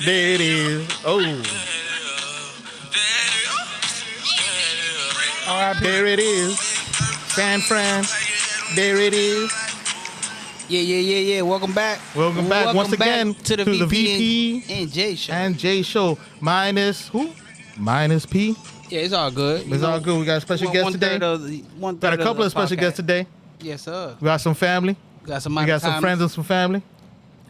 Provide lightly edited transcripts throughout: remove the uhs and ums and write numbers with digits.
There it is. Oh. There it is. San Fran. There it is. Yeah. Welcome back. Welcome back once again to the VP and J show. And J show. Minus who? Minus P. Yeah, it's all good. It's all good. We got a special guest today. Got a couple of special guests today. Yes, sir. We got some family. We got some friends and some family.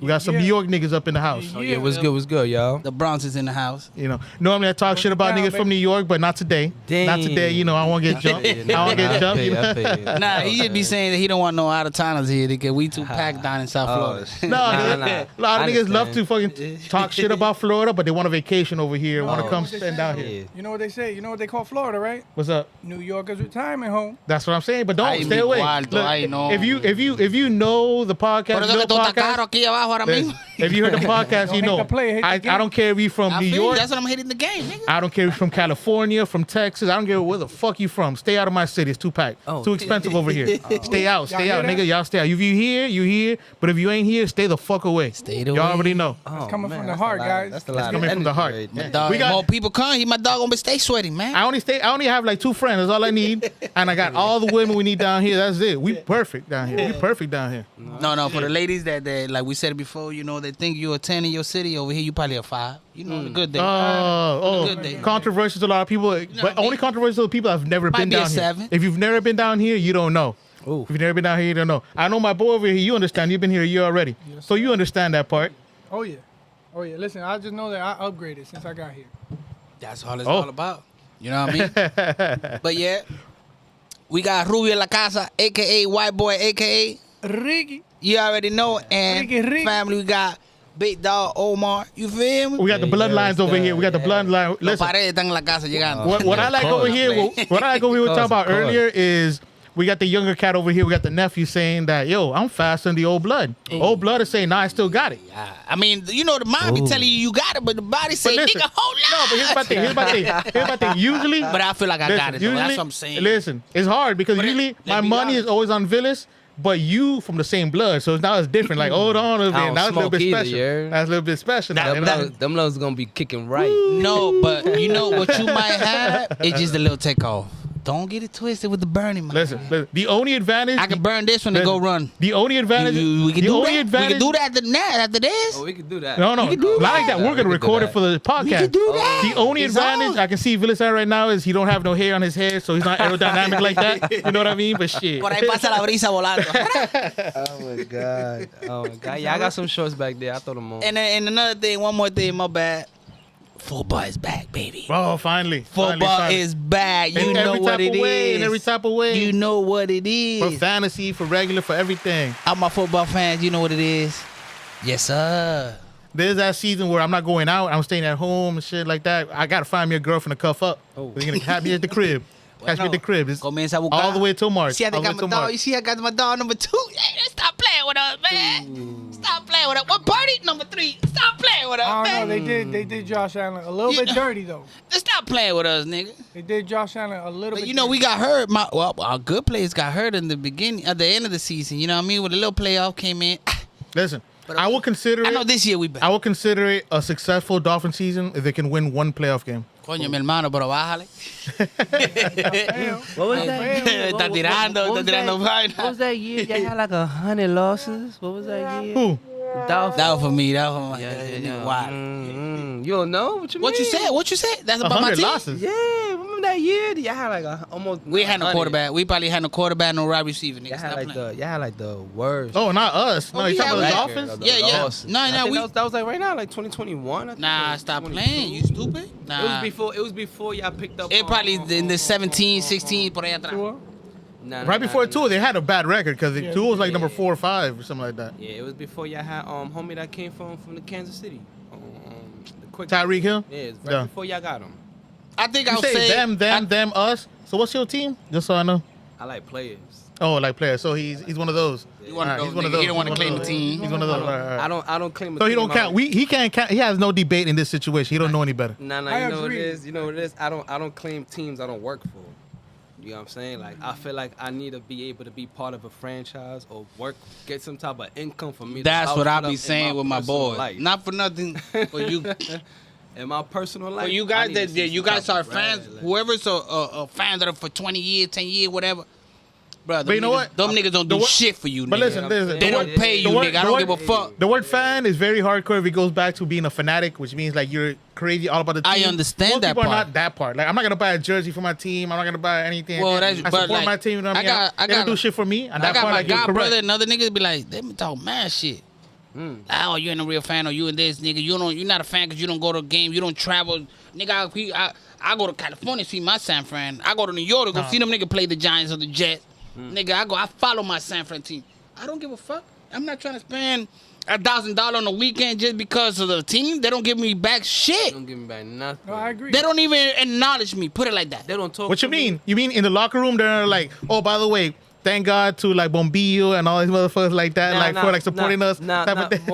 We got some New York niggas up in the house. Oh, yeah, what's good, y'all? The Bronx is in the house. You know, normally I talk shit about niggas from New York, but not today. Damn. Not today, you know, I won't get jumped. I won't get jumped. You know? Nah, he just be saying that he don't want no out-of-towners here because we too packed down in South Florida. A lot of niggas love to fucking talk shit about Florida, but they want a vacation over here, want to come spend down here. You know what they say? You know what they call Florida, right? What's up? New Yorkers retirement home. That's what I'm saying, but don't stay away. Look, if you know the podcast, if you heard the podcast, you know. I don't care if you from New York. That's what I'm hitting the game, nigga. I don't care if you from California, from Texas. I don't care where the fuck you from. Stay out of my city. It's too packed. Too expensive over here. Stay out, nigga. Y'all stay out. If you here. But if you ain't here, stay the fuck away. Y'all already know. It's coming from the heart, guys. That's coming from the heart. We got more people come. My dog gonna stay sweaty, man. I only have like 2 friends. That's all I need. And I got all the women we need down here. That's it. We perfect down here. We perfect down here. No. For the ladies that like we said it before, you know, they think you're a 10 in your city. Over here, you probably a 5. You know, the good day. Good day. Controversial to a lot of people, but only controversial to people that have never been down here. If you've never been down here, you don't know. Ooh. If you've never been down here, you don't know. I know my boy over here. You understand? You've been here a year already, so you understand that part. Oh yeah. Listen, I just know that I upgraded since I got here. That's all it's all about. You know what I mean? But yeah, we got Rubio La Casa, aka White Boy, aka Ricky. You already know, and Ricky. Family. We got Big Dog Omar. You feel me? We got the bloodlines over here. We got the bloodline. Listen, what I like over here, what I like over here, we talking about earlier is. We got the younger cat over here. We got the nephew saying that, yo, I'm faster than the old blood. Old blood is saying, nah, I still got it. Yeah. I mean, you know, the mind be telling you got it, but the body say, listen, nigga, hold on. No, but here's my thing. Usually. But I feel like I got it, though. That's what I'm saying. Listen, it's hard because usually my money is always on Villas, but you from the same blood. So now it's different. Like, hold on a bit. Now it's a little bit special. That's a little bit special. Them lows going to be kicking right. No, but you know what you might have? It's just a little takeoff. Don't get it twisted with the burning, man. Listen. The only advantage... I can burn this one and go run. The only advantage... We can do that. We can do that after this. Oh, we can do that. No. Not like that. We're going to record it for the podcast. We can do that. The only advantage I can see Villas right now is he don't have no hair on his head, so he's not aerodynamic like that. You know what I mean? But shit. Por ahí pasa la brisa volando. Oh, my God. Yeah, I got some shorts back there. I throw them on. And another thing, one more thing, my bad. Football is back, baby. Oh, finally. Football is back. You know what it is. In every type of way. You know what it is. For fantasy, for regular, for everything. All my football fans, you know what it is. Yes, sir. There's that season where I'm not going out. I'm staying at home and shit like that. I got to find me a girlfriend to cuff up. You're going to have me at the crib. Catch me at the crib. It's all the way till March. See, I got my dog. You see, I got my dog number 2. Hey, stop playing with us, man. Stop playing with us. What party? Number 3. Stop playing with us, man. I don't know. They did Josh Allen a little bit dirty, though. Just stop playing with us, nigga. They did Josh Allen a little bit dirty. You know, we got hurt. Our good players got hurt in the beginning, at the end of the season. You know what I mean? When the little playoff came in. Listen, I will consider it. I know this year we back. I will consider it a successful Dolphin season if they can win one playoff game. Coño, mi hermano, pero bájale. What was that? Está tirando vaina. What was that year? Y'all had like 100 losses. What was that year? Who? Dolphins. That was for me. That was for my yeah. Wow. You don't know what you mean? What you said? That's about my team. Losses. Yeah, remember that year? Y'all had like almost. We had no quarterback. We probably had no quarterback, no wide receiver. Nigga. Y'all had like the worst. Oh, not us. No, you talking about the Dolphins? Yeah. No. That was like right now, like 2021. Nah, stop playing. You stupid. Nah. It was before y'all picked up. It probably in the 17, 16 por ahí atrás. Right before Tua, they had a bad record because Tua was like number 4 or 5 or something like that. Yeah, it was before y'all had homie that came from the Kansas City. Tyreek Hill? Yeah, it's right before y'all got him. I think I'll say them, us. So what's your team? Just so I know. I like players. Oh, like players. So he's one of those. He's one of those. He don't want to claim the team. He's one of those. I don't claim. So he don't count. He can't count. He has no debate in this situation. He don't know any better. Nah. You know what it is. I don't claim teams I don't work for. You know what I'm saying? Like, I feel like I need to be able to be part of a franchise or work, get some type of income for me. That's what I be saying with my boy. Life. Not for nothing, but you. In my personal life. But you guys you guys are fans. Whoever's a fan that are for 20 years, 10 years, whatever. Bro, but you know what? Them niggas don't do shit for you, nigga. But listen, they don't pay you, nigga. I don't give a fuck. The word fan is very hardcore if it goes back to being a fanatic, which means like you're crazy all about the team. I understand that part. People are part. not that part. Like I'm not gonna buy a jersey for my team. I'm not gonna buy anything. Well, I support my team. You know what I mean? They don't do shit for me. And I got my god brother correct. and other niggas be like, they be talking mad shit. Oh, you ain't a real fan, or you and this nigga. You're not a fan because you don't go to a game. You don't travel, nigga. I go to California to see my San Fran. I go to New York to go see them nigga play the Giants or the Jets. Nigga, I follow my San Fran team. I don't give a fuck. I'm not trying to spend $1,000 on the weekend just because of the team. They don't give me back shit. They don't give me back nothing. No, I agree. They don't even acknowledge me. Put it like that. They don't talk. What you mean? You mean in the locker room they're like, oh, by the way, thank God to like Bombillo and all these motherfuckers like that, for supporting us. Type of thing.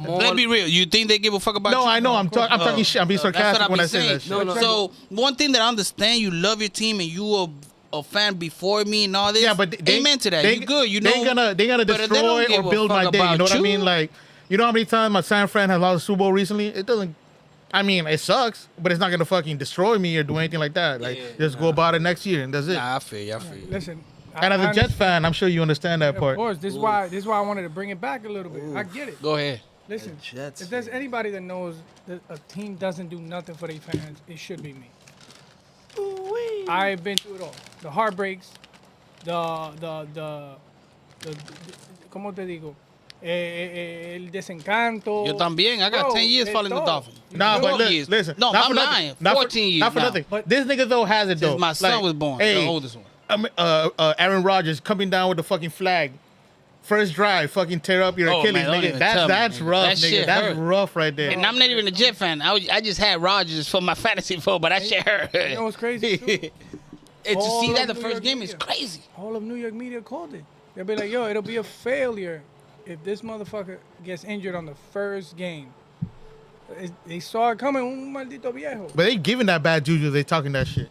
Let's be real. You think they give a fuck about you? No, I know. I'm talking shit. I'm being sarcastic when I say that shit. No. So one thing that I understand, you love your team and you are a fan before me and all this. Yeah, but they amen to that. They, you good. You know they gonna destroy or build my day. You know what I mean? Like, you know how many times my San Fran has lost the Super Bowl recently? It doesn't. I mean, it sucks, but it's not gonna fucking destroy me or do anything like that. Like, just go about it next year and that's it. Nah, I feel you. Listen. And as a Jets fan, I'm sure you understand that part. Of course, this is why I wanted to bring it back a little bit. I get it. Go ahead. Listen, if there's anybody that knows that a team doesn't do nothing for their fans, it should be me. I've been through it all. The heartbreaks, ¿cómo te digo? El desencanto. Yo también. I got 10 years following the Dolphins. Nah, but listen. No, I'm lying. 14 years. Not for nothing. But this nigga though has it though. Since my son was born, the oldest one. Aaron Rodgers coming down with the fucking flag. First drive, fucking tear up your Achilles, nigga. That's rough, nigga. That's rough right there. And I'm not even a Jet fan. I just had Rodgers for my fantasy football, but that shit hurt. You know what's crazy? And to see that the first game is crazy. All of New York media called it. They'll be like, yo, it'll be a failure if this motherfucker gets injured on the first game. They saw it coming, un maldito viejo. But they giving that bad juju. They talking that shit.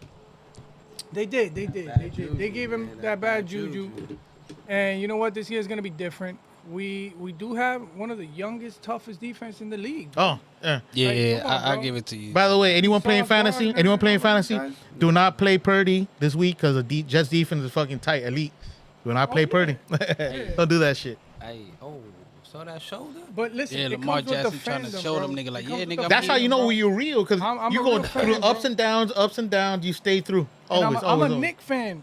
They did. They gave him that bad juju. And you know what? This year is going to be different. We do have one of the youngest, toughest defense in the league. Oh, yeah. Yeah, Come on, I'll give it to you. By the way, anyone playing fantasy? Do not play Purdy this week because the Jets defense is fucking tight, elite. Do not play Purdy. Don't do that shit. Saw that shoulder? But listen, yeah, Lamar Jackson trying to show them nigga like, yeah, nigga. That's how you know you're real because you go through ups and downs. You stay through. Always. I'm a Knicks fan.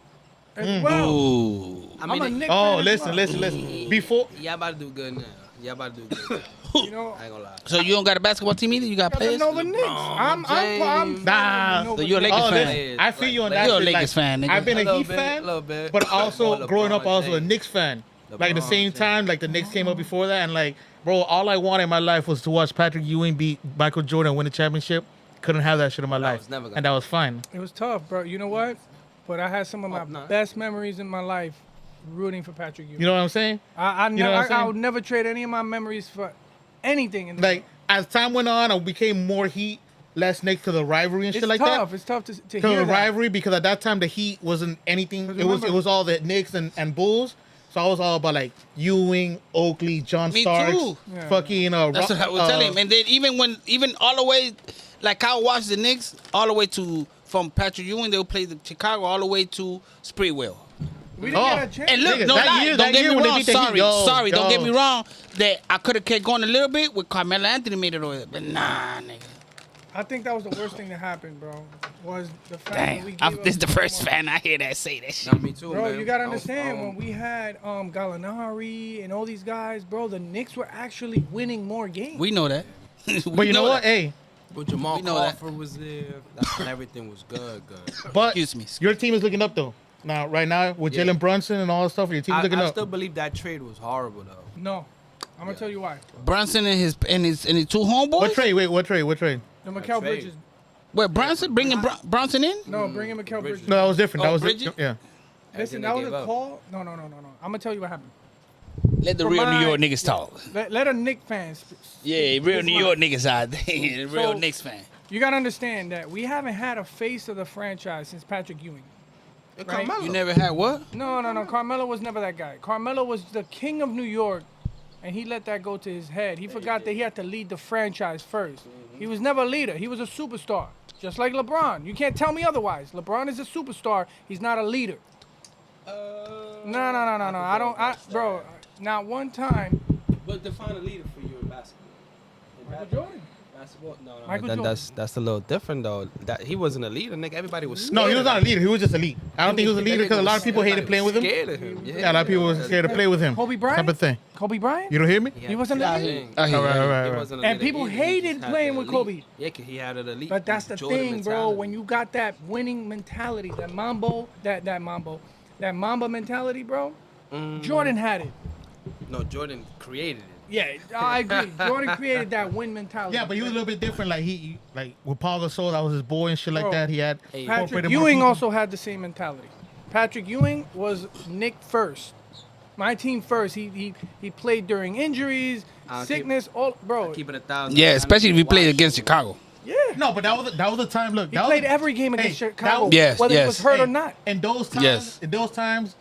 As well. Ooh. I'm a Knicks fan. Listen. Before y'all about to do good now. You know, I ain't gonna lie. So you don't got a basketball team either? You got players? No, the Knicks. I'm Nah. So you're a Lakers fan. I feel you on that. You're a Lakers fan, nigga. I've been a Heat fan, but also growing up, also a Knicks fan. Like at the same time, like the Knicks came up before that, and like, bro, all I wanted in my life was to watch Patrick Ewing beat Michael Jordan, win the championship. Couldn't have that shit in my life, and that was fine. It was tough, bro. You know what? But I had some of my best memories in my life rooting for Patrick Ewing. You know what I'm saying? I would never trade any of my memories for anything. In the like, as time went on, I became more Heat, less Knicks because of rivalry and shit like that. It's tough to hear that. Rivalry because at that time the Heat wasn't anything. It was all the Knicks and Bulls. So I was all about like Ewing, Oakley, John Starks, fucking. That's what I was telling him. And then even all the way, like I watched the Knicks all the way to from Patrick Ewing, they would play the Chicago all the way to Sprewell. We didn't get a chance. And look, Nigga, don't get me wrong. Sorry, don't get me Yo. wrong. That I could have kept going a little bit with Carmelo Anthony made it over, but nah, nigga. I think that was the worst thing that happened, bro. Was the fact that we Damn, gave this is the up first so much. fan I hear that say that shit. Not me too, Bro, man. you gotta understand when we had Gallinari and all these guys, bro, the Knicks were actually winning more games. We know that. But you know what? Hey, But Jamal know that. Crawford was there. That's when everything was good. but Excuse me. your team is looking up though. Now, right now with Jalen Brunson and all that stuff, your team is looking I up. still believe that trade was horrible though. No, I'm gonna tell you why. Brunson and his two homeboys. What trade? Wait, what trade? What trade? The Mikal trade. Bridges. Wait, Brunson bringing Brunson in? No, bringing Mikal Bridges. No, that was different. Oh, That was Bridget? yeah. Listen, that was a call. No. I'm gonna tell you what happened. Let the For real my- New York niggas talk. Let a Knicks fan. Yeah, real New York niggas out there. Real So- Knicks fan. You gotta understand that we haven't had a face of the franchise since Patrick Ewing. Carmelo. You never had what? No. Carmelo was never that guy. Carmelo was the king of New York, and he let that go to his head. He forgot that he had to lead the franchise first. He was never a leader. He was a superstar, just like LeBron. You can't tell me otherwise. LeBron is a superstar. He's not a leader. No. Bro, not one time. But define a leader for you in basketball. Michael Jordan. Basketball? No. Michael Then Jordan. that's a little different though. That he wasn't a leader, nigga. Everybody was scared. No, he was not a leader. He was just elite. I don't think he was a leader because a lot of people hated playing with him. Scared of him. Yeah, a lot of people were scared to play with him. Kobe Bryant? Type of thing. Kobe Bryant? You don't hear me? He wasn't a leader. I hear you. All right. He wasn't a And leader people either. He hated just had playing the with elite. Kobe. Yeah, 'cause he had an elite. But that's the Jordan thing, bro. mentality. When you got that winning mentality, that Mamba mentality, bro. Jordan had it. No, Jordan created it. Yeah, I agree. Jordan created that win mentality. Yeah, but he was a little bit different. Like he like with Paul Gasol, that was his boy and shit like Bro, that. He had Hey, Patrick incorporated more Ewing people. also had the same mentality. Patrick Ewing was Nick first. My team first. He played during injuries, sickness, all bro. Keep it 1,000. Yeah, especially if you played against Chicago. Yeah. No, but that was the time. Look, He that played was, every game against Hey, Chicago, that- Yes, whether yes. it was hurt or Hey, not. In those times, Yes.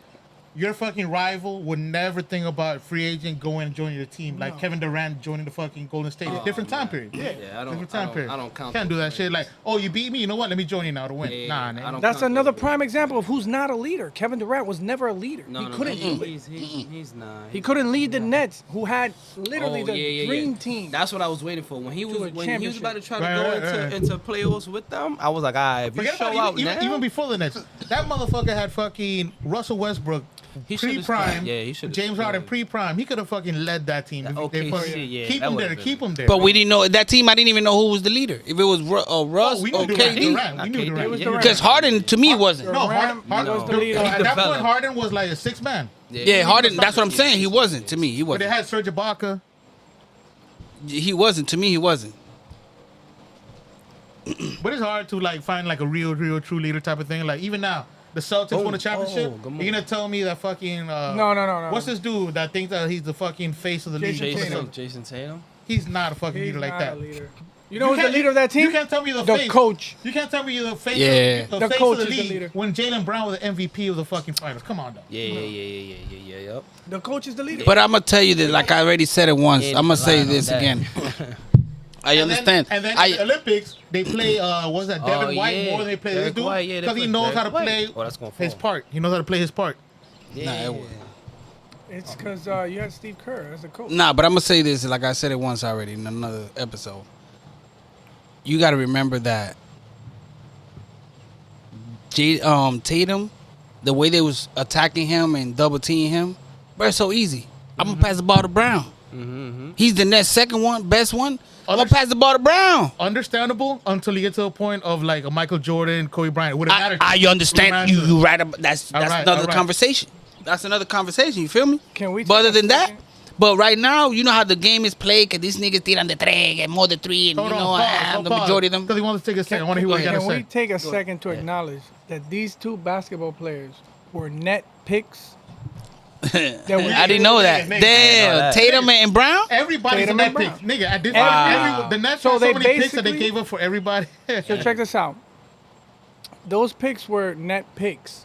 your fucking rival would never think about free agent going and joining your team like Kevin Durant joining the fucking Golden State. Different time period. Yeah, I don't. Different time period. I don't count. Can't do those that shit. players. Like, oh, you beat me. You know what? Let me join you now to win. Yeah, Nah, I man. don't That's count another those prime players. example of who's not a leader. Kevin Durant was never a leader. No, he couldn't. He's not. He couldn't lead the Nets, who had literally the dream team. That's what I was waiting for. When he To was a when he was championship. about to try to Right, go right. into playoffs with them, I was like, if you Forget show about out even, now, even before the Nets. That motherfucker had fucking Russell Westbrook He should've pre-prime. started. Yeah, he should've James Harden started. pre-prime. He could have fucking led that team. That If they OKC, fucking- yeah, keep that him there. would've Keep been- him there. But we didn't know that team. I didn't even know who was the leader. If it was Russ we knew or Durant. KD. Durant. We knew KD. Durant. It was Yeah, Durant. Because Harden to me wasn't. No, Durant Harden was the leader. At that point, developed. Harden was like a six man. Yeah, Harden. That's what I'm saying. He wasn't to me. He But they wasn't. had Serge Ibaka. He wasn't to me. He wasn't. But it's hard to like find like a real true leader type of thing. Like even now, the Celtics won a championship. come on. You're gonna tell me that fucking No. What's this dude that thinks that he's the fucking face of the league? Jason Tatum. Jason Tatum. He's not a fucking He's leader like not that. a leader. You know who's the leader of that team? You can't tell me the The face. coach. You can't tell me you're the face. Yeah. The The face coach of the is the league leader. when Jalen Brown was the MVP of the fucking finals. Come on, though. Yeah. Yep. The coach is the leader. But I'm gonna tell you that, like I already said it once. Yeah, I'm gonna say relying on this that. again. I understand. And then I- in the Olympics, they play, what's that, Devin Oh, White yeah. more than they play Derek this White, dude. yeah, they Because he play knows Derek how to White. play Oh, that's gonna his fall. part. He knows how to play his part. Nah, it was. It's because you had Steve Kerr as the coach. Nah, but I'm gonna say this. Like I said it once already in another episode. You got to remember that Tatum, the way they was attacking him and double teaming him, bro, it's so easy. I'm gonna pass the ball to Brown. He's the next second one, best one. I'm gonna pass the ball to Brown. Understandable until you get to a point of like a Michael Jordan, Kobe Bryant. It wouldn't matter. I understand. You right about that's All right, another all right. conversation. That's another conversation. You feel me? Can we But take other a than that, second? but right now, you know how the game is played. Cause these niggas tiran de tres, get more than three, and Hold you on, know pause, the pause. majority of them. Because he wants to take a second. I want to hear what he got to Can we say. take a second to acknowledge that these two basketball players were net picks? I didn't know that. Nigga, Damn, that. Tatum and Brown. Everybody's Tatum a and net pick. Brown. Nigga, at this Wow. the Nets So had so they many picks that they basically- gave up for everybody. So check this out. Those picks were net picks.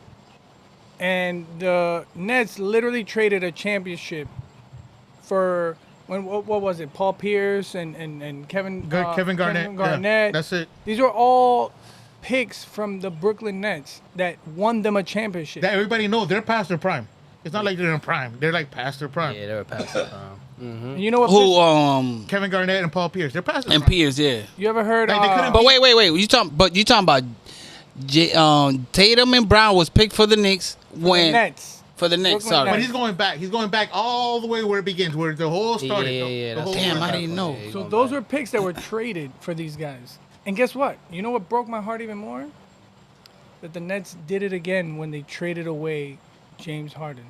And the Nets literally traded a championship for what was it? Paul Pierce and Kevin Kevin Garnett. Yeah, that's it. These are all picks from the Brooklyn Nets that won them a championship. That everybody knows they're past their prime. It's not like they're in prime. They're like past their prime. Yeah, they were past that. And you know what? Who Kevin Garnett and Paul Pierce. They're past their and prime. Pierce, yeah. You ever heard? Like, they couldn't But wait. You talking about Tatum and Brown was picked for the Knicks when Nets. for the Knicks. Brooklyn Sorry. But Nets. he's going back. He's going back all the way where it begins, where the whole started. Yeah, The whole Damn, I started. didn't know. So those were picks that were traded for these guys. And guess what? You know what broke my heart even more? That the Nets did it again when they traded away James Harden.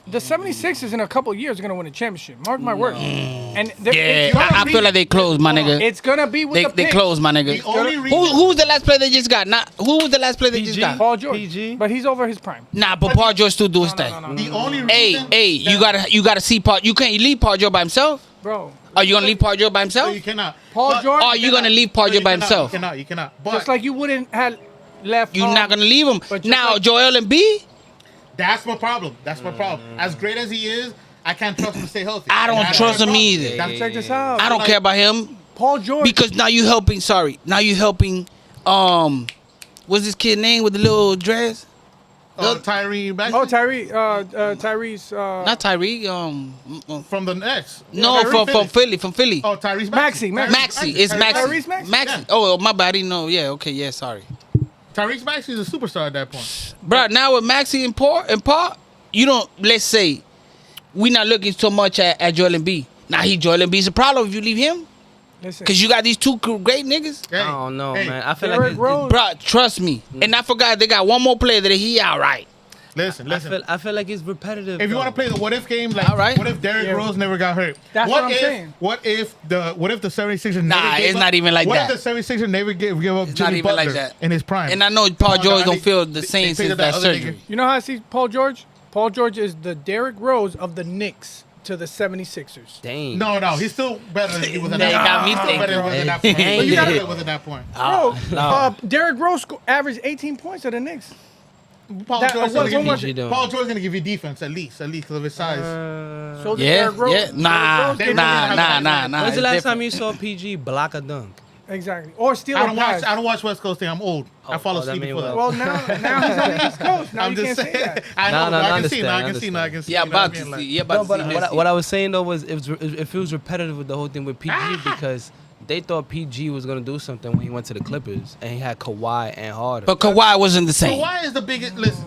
The 76ers in a couple of years are going to win a championship. Mark my words. And Yeah, it's gonna I feel like they closed, my nigga. It's going to be with the They picks. closed, my nigga. The only reason- Who was the last player they just got? Who was the last player they just got? Paul George. PG. But he's over his prime. Nah, but Paul George still do his thing. No. The only Hey, reason you gotta see Paul. You can't leave Paul George by himself. Bro. Are you gonna leave Paul George by No, himself? you cannot. Paul But- George- Or are you gonna leave Paul No, George by cannot, himself? You cannot. But Just like you wouldn't have left. You're not gonna leave him. But Now, like, Joel Embiid, That's my problem. That's my problem. As great as he is, I can't trust him to stay healthy. I don't trust him either. check this out. I don't care about him Paul George. because now you helping. Sorry, now you helping. What's this kid name with the little dress? Tyrese Maxey? Oh, Tyrese. Not Tyreek. From the Nets. No, from Philly. Oh, Tyrese Maxey. Maxey. It's Maxey. Tyrese Maxey. Maxey. Yeah. Oh, my bad. I didn't know. Yeah. Okay. Yeah. Sorry. Tyrese Maxey is a superstar at that point. Bro, now with Maxey and Paul, you don't. Let's say we're not looking so much at Joel Embiid. Now Joel Embiid's a problem if you leave him. Listen. Cause you got these two great niggas. Hey, I don't know, hey, man. I feel Derrick like Rose. Bro, trust me. And I forgot they got one more player that he all right. Listen. I feel like it's repetitive. If you want to play the what if game, like All right. what if Derrick Rose never got hurt? That's what what I'm if, saying. What if the 76ers Nah, never gave it's up? not even like that. What if the 76ers never give up It's Jimmy not even Butler like that. in his prime? And I know Paul George God, don't feel the same they since figured that other nigga. surgery. You know how I see Paul George? Paul George is the Derrick Rose of the Knicks to the 76ers. Dang. No, he's still better than he was at They that got me point. He's still better than he was at that point. thinking. But you got to was at that point. Bro, Derrick Rose averaged 18 points at the Knicks. Paul That- George what- going what- to give Paul George going to give you defense at least because of his size. So did Yeah, Derrick Rose. yeah. Nah. They really have that. Nah. When's the It's last different. time you saw PG block a dunk? Exactly. Or steal I a don't pass. watch West Coast thing. I'm old. I fall oh, that asleep may before that. well- Well, now he's on the East Coast. Now I'm you just can't say saying. that. I know. No, I I can see now. I understand, can see now. I can see. Yeah, you know what I about mean? to Like- see. Yeah, about But to see. what I was saying though was it feels repetitive with the whole thing with PG because they thought PG was gonna do something when he went to the Clippers and he had Kawhi and Harden. But Kawhi wasn't the same. Kawhi is the biggest. Listen,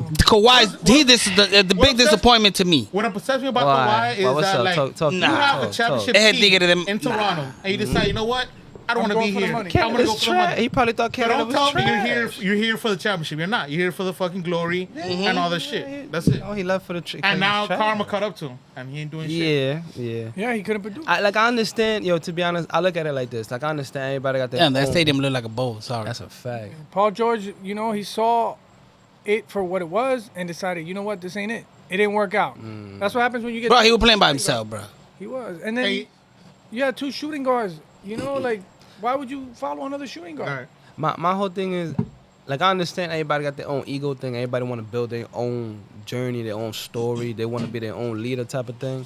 This is the big disappointment to me. what upsets me about Why? Kawhi is Why? What's that up? like Talk- you Nah. have a talk. championship They had team to get them- in Toronto, and you decide, you know what? I don't I'm want to be going for the here. money. I want to go Canada's for the money. trash. He probably thought But Canada don't was tell trash. me you're here for the championship. You're not. You're here for the fucking glory and all this shit. That's it. Oh, he left for the And now karma caught up to him, and he ain't doing shit. Yeah. Yeah, he couldn't produce. I understand, to be honest, I look at it like this. Like, I understand everybody got their Damn, that own- stadium looked like a bowl. Sorry. That's a fact. Paul George, he saw it for what it was and decided, you know what, this ain't it. It didn't work out. That's what happens when you get. Bro, he was playing by himself, bro. He was, and then Hey. you had two shooting guards. Like, why would you follow another shooting guard? All right. My whole thing is, like, I understand everybody got their own ego thing. Everybody want to build their own journey, their own story. They want to be their own leader type of thing.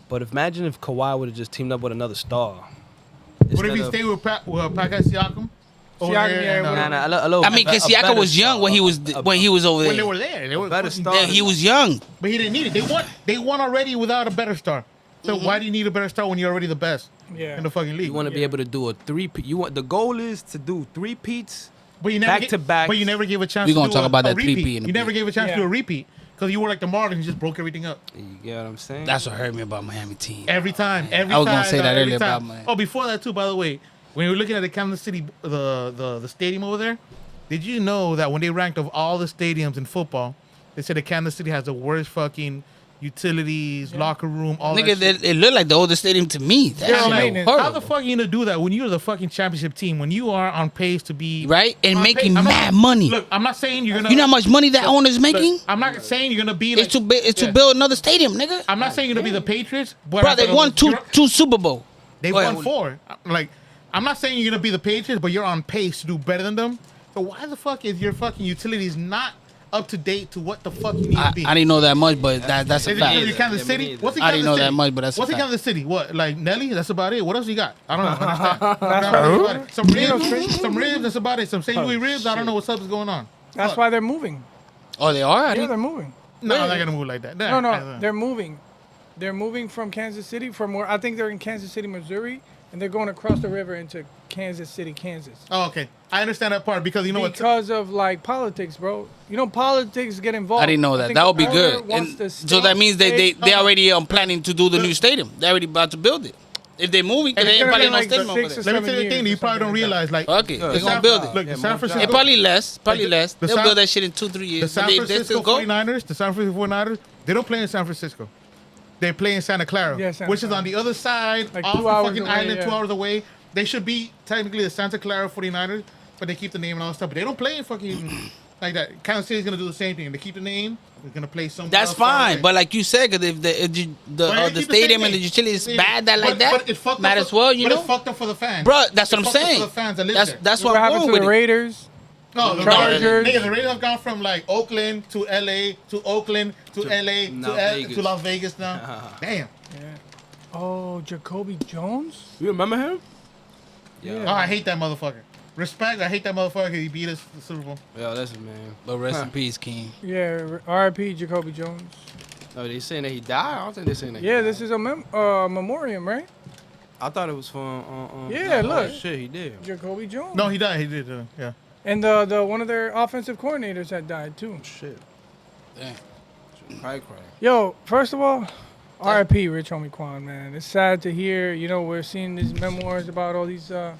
But imagine if Kawhi would have just teamed up with another star. What if he stayed with Pascal Siakam? Over Siakam, there yeah, and, whatever. a little, I mean, because Siaka was young when he was over when they there. were there, they were better fucking- star. Yeah, he was young. But he didn't need it. They won already without a better star. So why do you need a better star when you're already the best Yeah. in the fucking league? You want to be able to do a three-peat. The goal is to do three-peats. But you never back get- to back. But you never gave a chance. We to gonna do talk a- about a that repeat. 3P in a You never bit. gave a chance to Yeah. do a repeat because you were like the Marlins and just broke everything up You get what I'm saying? That's what hurt me about Miami team. every time. Every I was gonna time, say that every earlier time. about my- Oh, before that too. By the way, when you were looking at the Kansas City, the stadium over there, did you know that when they ranked of all the stadiums in football, they said that Kansas City has the worst fucking utilities, locker room, all Nigga, that shit. it looked like the oldest stadium to me. That Zero shit maintenance. was How horrible. the fuck are you gonna do that when you're the fucking championship team? When you are on pace to be Right? And on making pace- I'm not- mad money. Look, I'm not saying you're gonna. You know how much money that owner's Look, making? I'm not saying you're gonna be. Like, It's to yeah. build another stadium, nigga. I'm not saying you're gonna be the Patriots, but Bro, they won two Super Bowl. They Go ahead. won 4. Like, I'm not saying you're gonna be the Patriots, but you're on pace to do better than them. So why the fuck is your fucking utilities not up to date to what the fuck you need I to be? didn't know that much, but that's a Is it fact. because you're Kansas Yeah, me City? neither. What's in I Kansas didn't know City? that much, but that's a What's in fact. Kansas City? What, like Nelly? That's about it. What else you got? I don't know. Understand. Some ribs. Some ribs. That's about it. Some St. Louis ribs. I don't know what sub's going on. That's Fuck. why they're moving. Oh, they are? I Yeah, didn't- they're moving. No, they're not gonna move like that. No, they're moving. They're moving from Kansas City, from where I think they're in Kansas City, Missouri, and they're going across the river into Kansas City, Kansas. Oh, okay. I understand that part because you know what? Because of like politics, bro. Politics get involved. I didn't know I that. think That would the be owner good. wants And the so that means they state- already planning to do the new stadium. They're already about to build it. If they're moving, because And they it's ain't gonna probably be no like stadium the over 6 there. or Let me 7 tell you the thing that you years or probably don't something like realize. Like, Fuck it. the They're San- gonna build it. Look, the San Francisco. It probably less. Probably The- less. the They'll San- build that shit in 2-3 The years. San They Francisco still go. 49ers, the San Francisco 49ers, they don't play in San Francisco. They play in Santa Clara, Yeah, Santa which is Clara. on the other side, Like off 2 the hours fucking away, island, yeah. 2 hours away. They should be technically the Santa Clara 49ers, but they keep the name and all that stuff. But they don't play in fucking like that. Kansas City's gonna do the same thing. They keep the name. They're gonna play somewhere That's else far fine. away. But like you said, because if But the they keep stadium same and the name. utility is Yeah. bad that like that, But it fucked might up as well, you but know? it's fucked up for the fans. Bro, that's what It's I'm fucked up saying. For the fans that live That's there. that's What what I'm happened going to with the it. Raiders? No, the Chargers. Raiders. The Raiders have gone from like Oakland to LA to Oakland to LA to Las Vegas now. Damn. Yeah. Oh, Jacoby Jones? You remember him? Yeah. Oh, I hate that motherfucker. Respect, I hate that motherfucker. He beat us the Super Bowl. Yeah, that's it, man. But rest in peace, King. Yeah, R.I.P. Jacoby Jones. Oh, they saying that he died? I don't think they saying that. Yeah, this is a memoriam, right? I thought it was for. Yeah, look. Shit, he did. Jacoby Jones. No, he died. He did. Yeah. And the one of their offensive coordinators had died too. Shit. Damn. Cry. Yo, first of all, R.I.P. Rich Homie Quan, man. It's sad to hear. You know, we're seeing these memoirs about all these. Nah,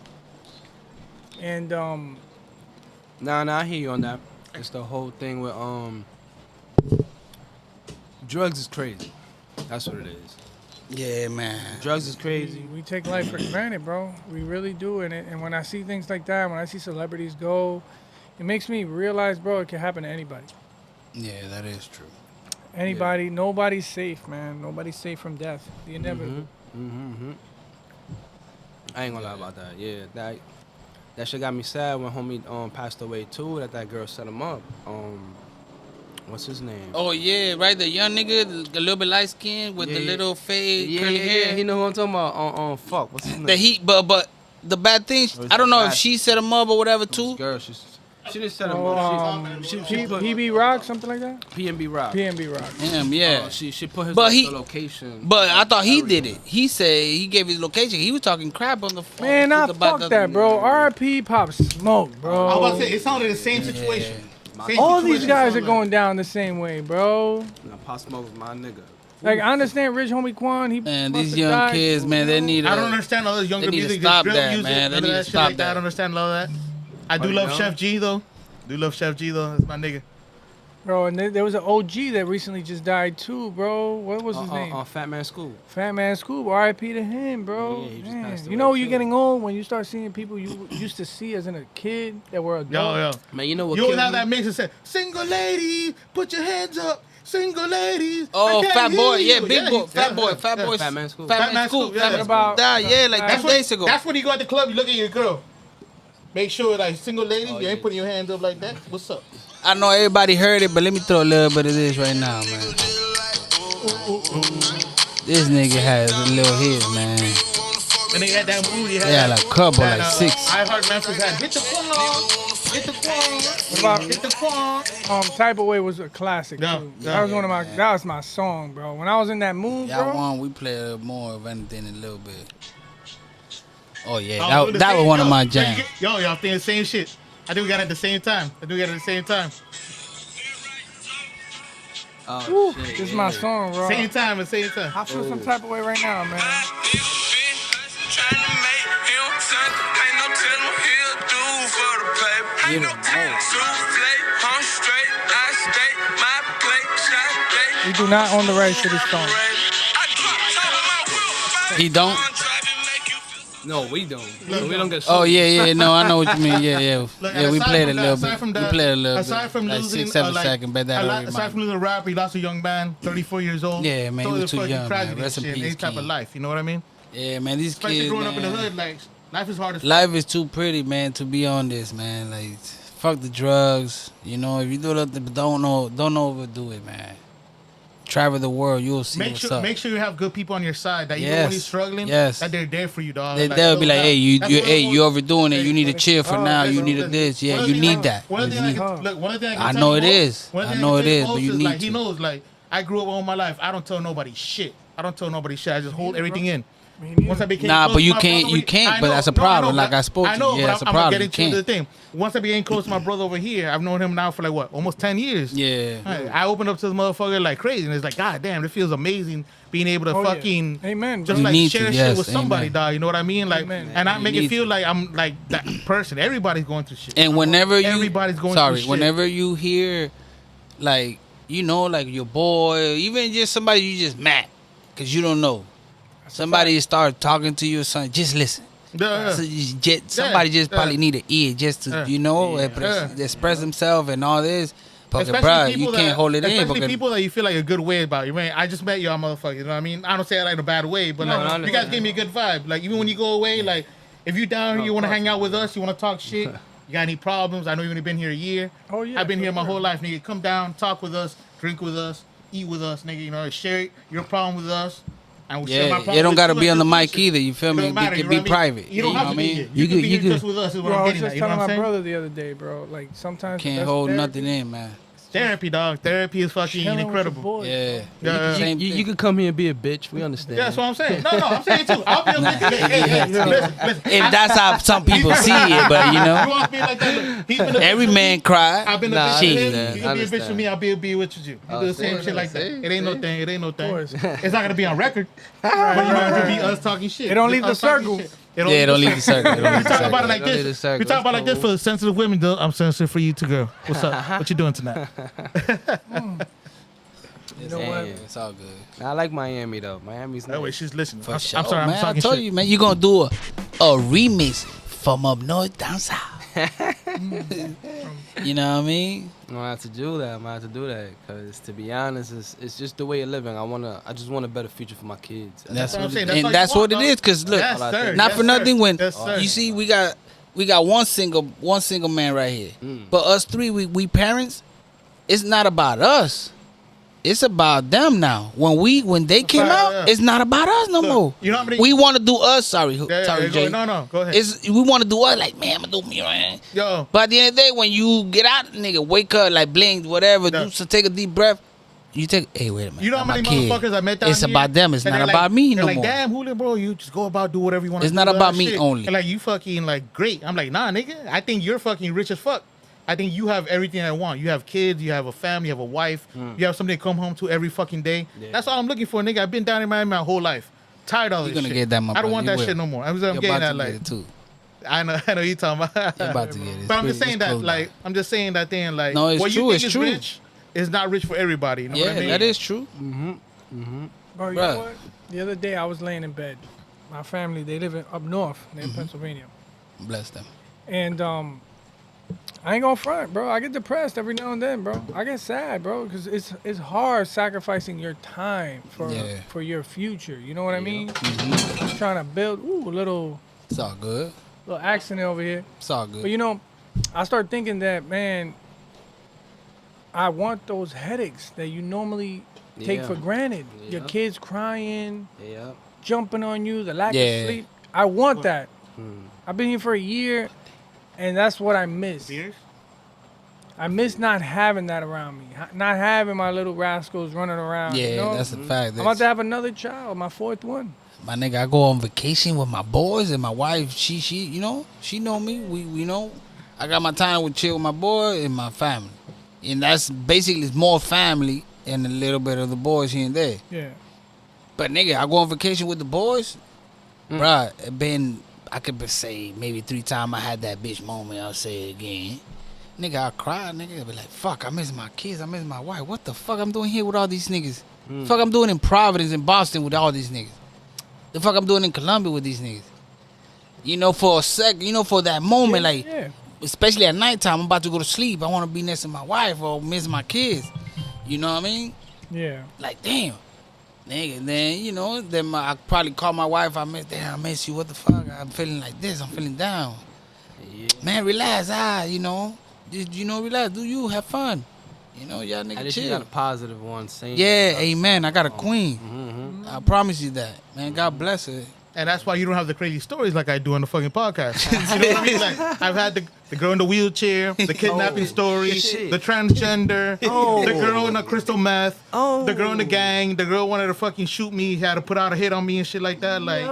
I hear you on that. It's the whole thing with drugs is crazy. That's what it is. Yeah, man. Drugs is crazy. We take life for granted, bro. We really do. And when I see things like that, when I see celebrities go, it makes me realize, bro, it can happen to anybody. Yeah, that is true. Anybody, nobody's safe, man. Nobody's safe from death. The inevitable. I ain't gonna lie about that. Yeah, that shit got me sad when homie passed away too. That girl set him up. What's his name? Oh yeah, right. The young nigga, a little bit light skinned with the little fade curly hair. He know who I'm talking about. Fuck. What's his name? That he, but the bad thing, I don't know if she set him up or whatever too. Girl, she didn't set him up. She put PB Rock, something like that. PNB Rock. PNB Rock. Damn, yeah. She put his location. But I thought he did it. He said he gave his location. He was talking crap on the phone. Man, nah, fuck that, bro. R.I.P. Pop Smoke, bro. I was about to say, it sounded the same situation. All these guys are going down the same way, bro. Nah, Pop Smoke is my nigga. Like, I understand Rich Homie Quan. Man, these young kids, man, they need. I don't understand all this younger music. Stop drill that, music, man. They none of need to that shit stop like that. I that. don't understand all that. I do love Chef G though. That's my nigga. Bro, and there was an OG that recently just died too, bro. What was his name? Fat Man School. Fat Man School. R.I.P. to him, bro. Yeah, he just Man. passed You away, know, you're too. getting old when you start seeing people you used to see as a kid that were adults. Yo. Man, you know what? You always have that mix that said, "Single ladies, put your hands up." Single ladies. Oh, I can't Fat hear Boy, you. yeah, Big Boy, Fat Boy. Fat Man School. Fat Man School. Yeah, Fat about- Man School. Yeah, like That's 2 days ago. That's when you go at the club. You look at your girl. Make sure, like, single ladies, you ain't putting your hands up like that. What's up? I know everybody heard it, but let me throw a little bit of this right now, man. This nigga has a little hit, man. And they had that movie. Yeah, like a couple, like 6. I Heart Memphis had hit the Quan, hit the Quan. What about Hit the Quan? Type of Way was a classic Yeah, too. yeah. That was one of my. That was my song, bro. When I was in that mood, Y'all bro. want we play more of anything in a little bit. Oh yeah, Oh, that was one of my jams. Y'all think the same shit. I think we got it at the same time. Oh, shit, This is my song, bro. Same time. I feel some type of way right now, man. We do not own the rights to this song. He don't. No, we don't. We don't get. Oh yeah. No, I know what you mean. Yeah. Look, Yeah, we aside played a from that- little aside bit. from We that- played a little bit. Aside from like losing, 6-7 like, seconds, but that don't aside remind from me. losing a rapper, he lost a young man, 34 years old. Yeah, man, he So was it's too fucking young, man. tragedy Rest and in shit, peace, any type King. of life. You know what I mean? Yeah, man, these Especially kids, growing up in the man. hood, like life is hard as fuck. Life is too pretty, man, to be on this, man. Like, fuck the drugs. You know, if you do nothing, but don't overdo it, man. Travel the world, you'll see Make what's sure, up. make sure you have good people on your side. That even Yes. when you're struggling, Yes. that they're there for you, dog. They'll be like, yo, hey, that's what I'm you overdoing it. You need to Hey, chill for oh, now. that's You what need I'm this. saying. Yeah, One you of the need things that. One of the You things need- I can, look, one of the things I I can know tell it you is. One of the I things know I it can tell is, you but you most need like, he to. knows, like, I grew up all my life. I don't tell nobody shit. I just hold everything in. Me neither. Once I became Nah, close but to you my can't- brother, you can't, I but know, that's a no, I problem, know, like I spoke to I you. know, Yeah, but that's a I'm problem. gonna You get into the can't. thing. Once I became close to my brother over here, I've known him now for like what, almost 10 years. Yeah. I opened up to the motherfucker like crazy, and it's like, God damn, it feels amazing being able to Oh, yeah. fucking Amen. just You like need share to, shit yes, with somebody, amen. dog. You know what I mean? Like, Amen. and I You make it need feel to. like I'm like that person. Everybody's going through shit. And whenever you, Everybody's going through shit. whenever you hear, like, you know, like your boy, even just somebody you just mad, because you don't know. Somebody start talking to you or something, just listen. Yeah. So somebody just probably need an ear just to, you know, express himself and all this. But Especially bro, people you that- can't hold it in. Especially Because people that you feel like a good way about. You mean, I just met y'all motherfuckers. You know what I mean? I don't say that like in a bad way, but No, like no, you guys give me a good vibe. Like even when you go away, like if you down here, you want to hang out with us, you want to talk shit. You got any problems? I know you've only been here a year. Oh, yeah, I've been for here my sure. whole life, nigga. Come down, talk with us, drink with us, eat with us, nigga. You know, share your problem with us. And we'll share my problem it don't with gotta you be and on the this mic shit. either. You feel It me? don't matter, It you can know be what I mean? private. You don't have know to what I be mean? here. You can be here just with us is what Bro, I I'm was getting just at. You know telling what I'm my saying? brother the other day, bro. Like sometimes Can't that's hold therapy. nothing in, man. Therapy, dog. Therapy is fucking Chilling with incredible. your boys, Yeah. Yeah. Same You thing. could come here and be a bitch. We understand. Yeah, that's what I'm saying. No, I'm saying too. I'll be a bitch. Hey, listen. If that's how some people see it, but you You know, want me like that? Look, he's been a every bitch with man me. cry. I've been a Nah, bitch I with him. understand. You can be a bitch with Understand. me. I'll be a bitch with you. You do the same shit like that. It ain't no thing. It ain't no thing. course. It's not gonna be on record. But you know, it'll be us talking shit. It don't leave Us the talking circle. shit. Yeah, don't leave the circle. Don't leave We the talk about it circle. like Don't leave the this. circle. We talk about it That's like this cool. for the sensitive women. Though I'm sensitive for you too, girl. What's up? What you doing tonight? You know what? Damn. It's all good. I like Miami though. Miami's nice. That way she's listening. For I'm sure, sorry. man. I'm I talking told shit. you, man. You gonna do a remix from up north down south. You know what I mean? I'm gonna have to do that. I'm gonna have to do that because, to be honest, it's just the way of living. I just want a better future for my kids. That's what I'm what, saying. That's all and you that's want, what it dog. is. Cause look, Yes, sir. not Yes, for sir. nothing. When Yes, sir. you see, we got one single man right here. But us three, we parents. It's not about us. It's about them now. When they came right, out, yeah. it's not about us no Look, more. you know how many- we want to do us. Sorry, Yeah, sorry, yeah, Jay. No, go ahead. We want to do us like, man, I'm gonna do me, man. Yo, But at the end of the day, when you get out, nigga, wake up, like blink, whatever, Yeah. do so take a deep breath. You take, hey, wait a minute. you know how I'm many a kid. motherfuckers I met down It's here? about them. It's And not they're about like, me they're no like, more. damn, Julio, bro, you just go about do whatever you want. It's not about me only. And like you fucking like great. I'm like, nah, nigga. I think you're fucking rich as fuck. I think you have everything I want. You have kids, you have a family, you have a wife, you have something to come home to every fucking day. Yeah. That's all I'm looking for, nigga. I've been down in Miami my whole life. Tired of all You're this gonna shit. get that, my I don't brother. want You that will. shit no more. I'm You're getting about that to like get it too. I know you talking about. You're about to get it. But I'm It's just saying that, close like, now. I'm just saying that thing, like, No, it's what true, you think it's is true. rich is not rich for everybody. You know Yeah, what I mean? that is true. Bro, you Bruh. know what? The other day I was laying in bed. My family, they live up north, they're in Pennsylvania. Bless them. And I ain't gonna front, bro. I get depressed every now and then, bro. I get sad, bro, because it's hard sacrificing your time Yeah. for your future. You know what I mean? Trying to build a little It's all good. accident over here. It's all good. But you know, I start thinking that, man, I want those headaches that you normally take Yeah. for granted. Your Yeah. kids crying, Yeah. jumping on you, the lack Yeah. of sleep. I want that. I've been here for a year, and that's what I miss. Beers? I miss not having that around me, not having my little rascals running around. yeah, you know? that's a fact. I'm about to have another child, my fourth one. My nigga, I go on vacation with my boys and my wife. She, you know, she know me. We know. I got my time with chill with my boy and my family, and that's basically it's more family and a little bit of the boys here and there. Yeah. But nigga, I go on vacation with the boys, bruh. It been I could say maybe 3 times I had that bitch moment. I'll say it again. Nigga, I cry. Nigga, I be like, fuck, I miss my kids. I miss my wife. What the fuck I'm doing here with all these niggas? Fuck I'm doing in Providence and Boston with all these niggas. The fuck I'm doing in Columbia with these niggas. You know, for a sec, you know, for that moment, like, Yeah. especially at nighttime, I'm about to go to sleep. I want to be next to my wife or miss my kids. You know what I mean? Yeah. Like, damn. Nigga, then, you know, I probably call my wife. I miss you. What the fuck? I'm feeling like this. I'm feeling down. Yeah. Man, relax. You know, relax. Do you have fun? You know, y'all At nigga least you chill. got a positive one saying. Yeah, amen. I got a queen. Mm-hmm. I promise you that. Man, God bless her. And that's why you don't have the crazy stories like I do on the fucking podcast. You know what I mean? Like, I've had the girl in the wheelchair, the kidnapping story, shit. the transgender, the girl in the crystal meth, Oh. the girl in the gang, the girl wanted to fucking shoot me, had to put out a hit on me and shit like that. Like,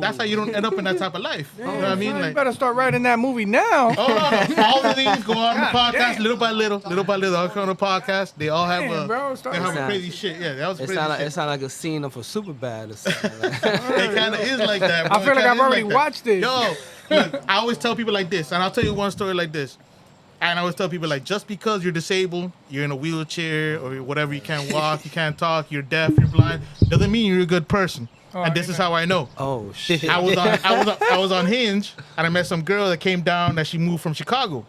that's how you don't end up in that type of life. You know what I mean? Son, you Like, better start writing that movie now. oh no, all of these go on the God podcast damn. little by little. All come on the podcast. They all have Damn, bro, start they have with a that. crazy shit. Yeah, that was It crazy sound shit. like a scene of a Superbad or something. Like. It kind of is like that. I bro. feel It like kinda I've is already like that. watched it. Yo, look, I always tell people like this, and I'll tell you one story like this. And I always tell people like, just because you're disabled, you're in a wheelchair or whatever, you can't walk, you can't talk, you're deaf, you're blind, doesn't mean you're a good person. Oh, and this is how I know. Oh shit! I was on Hinge, and I met some girl that came down that she moved from Chicago.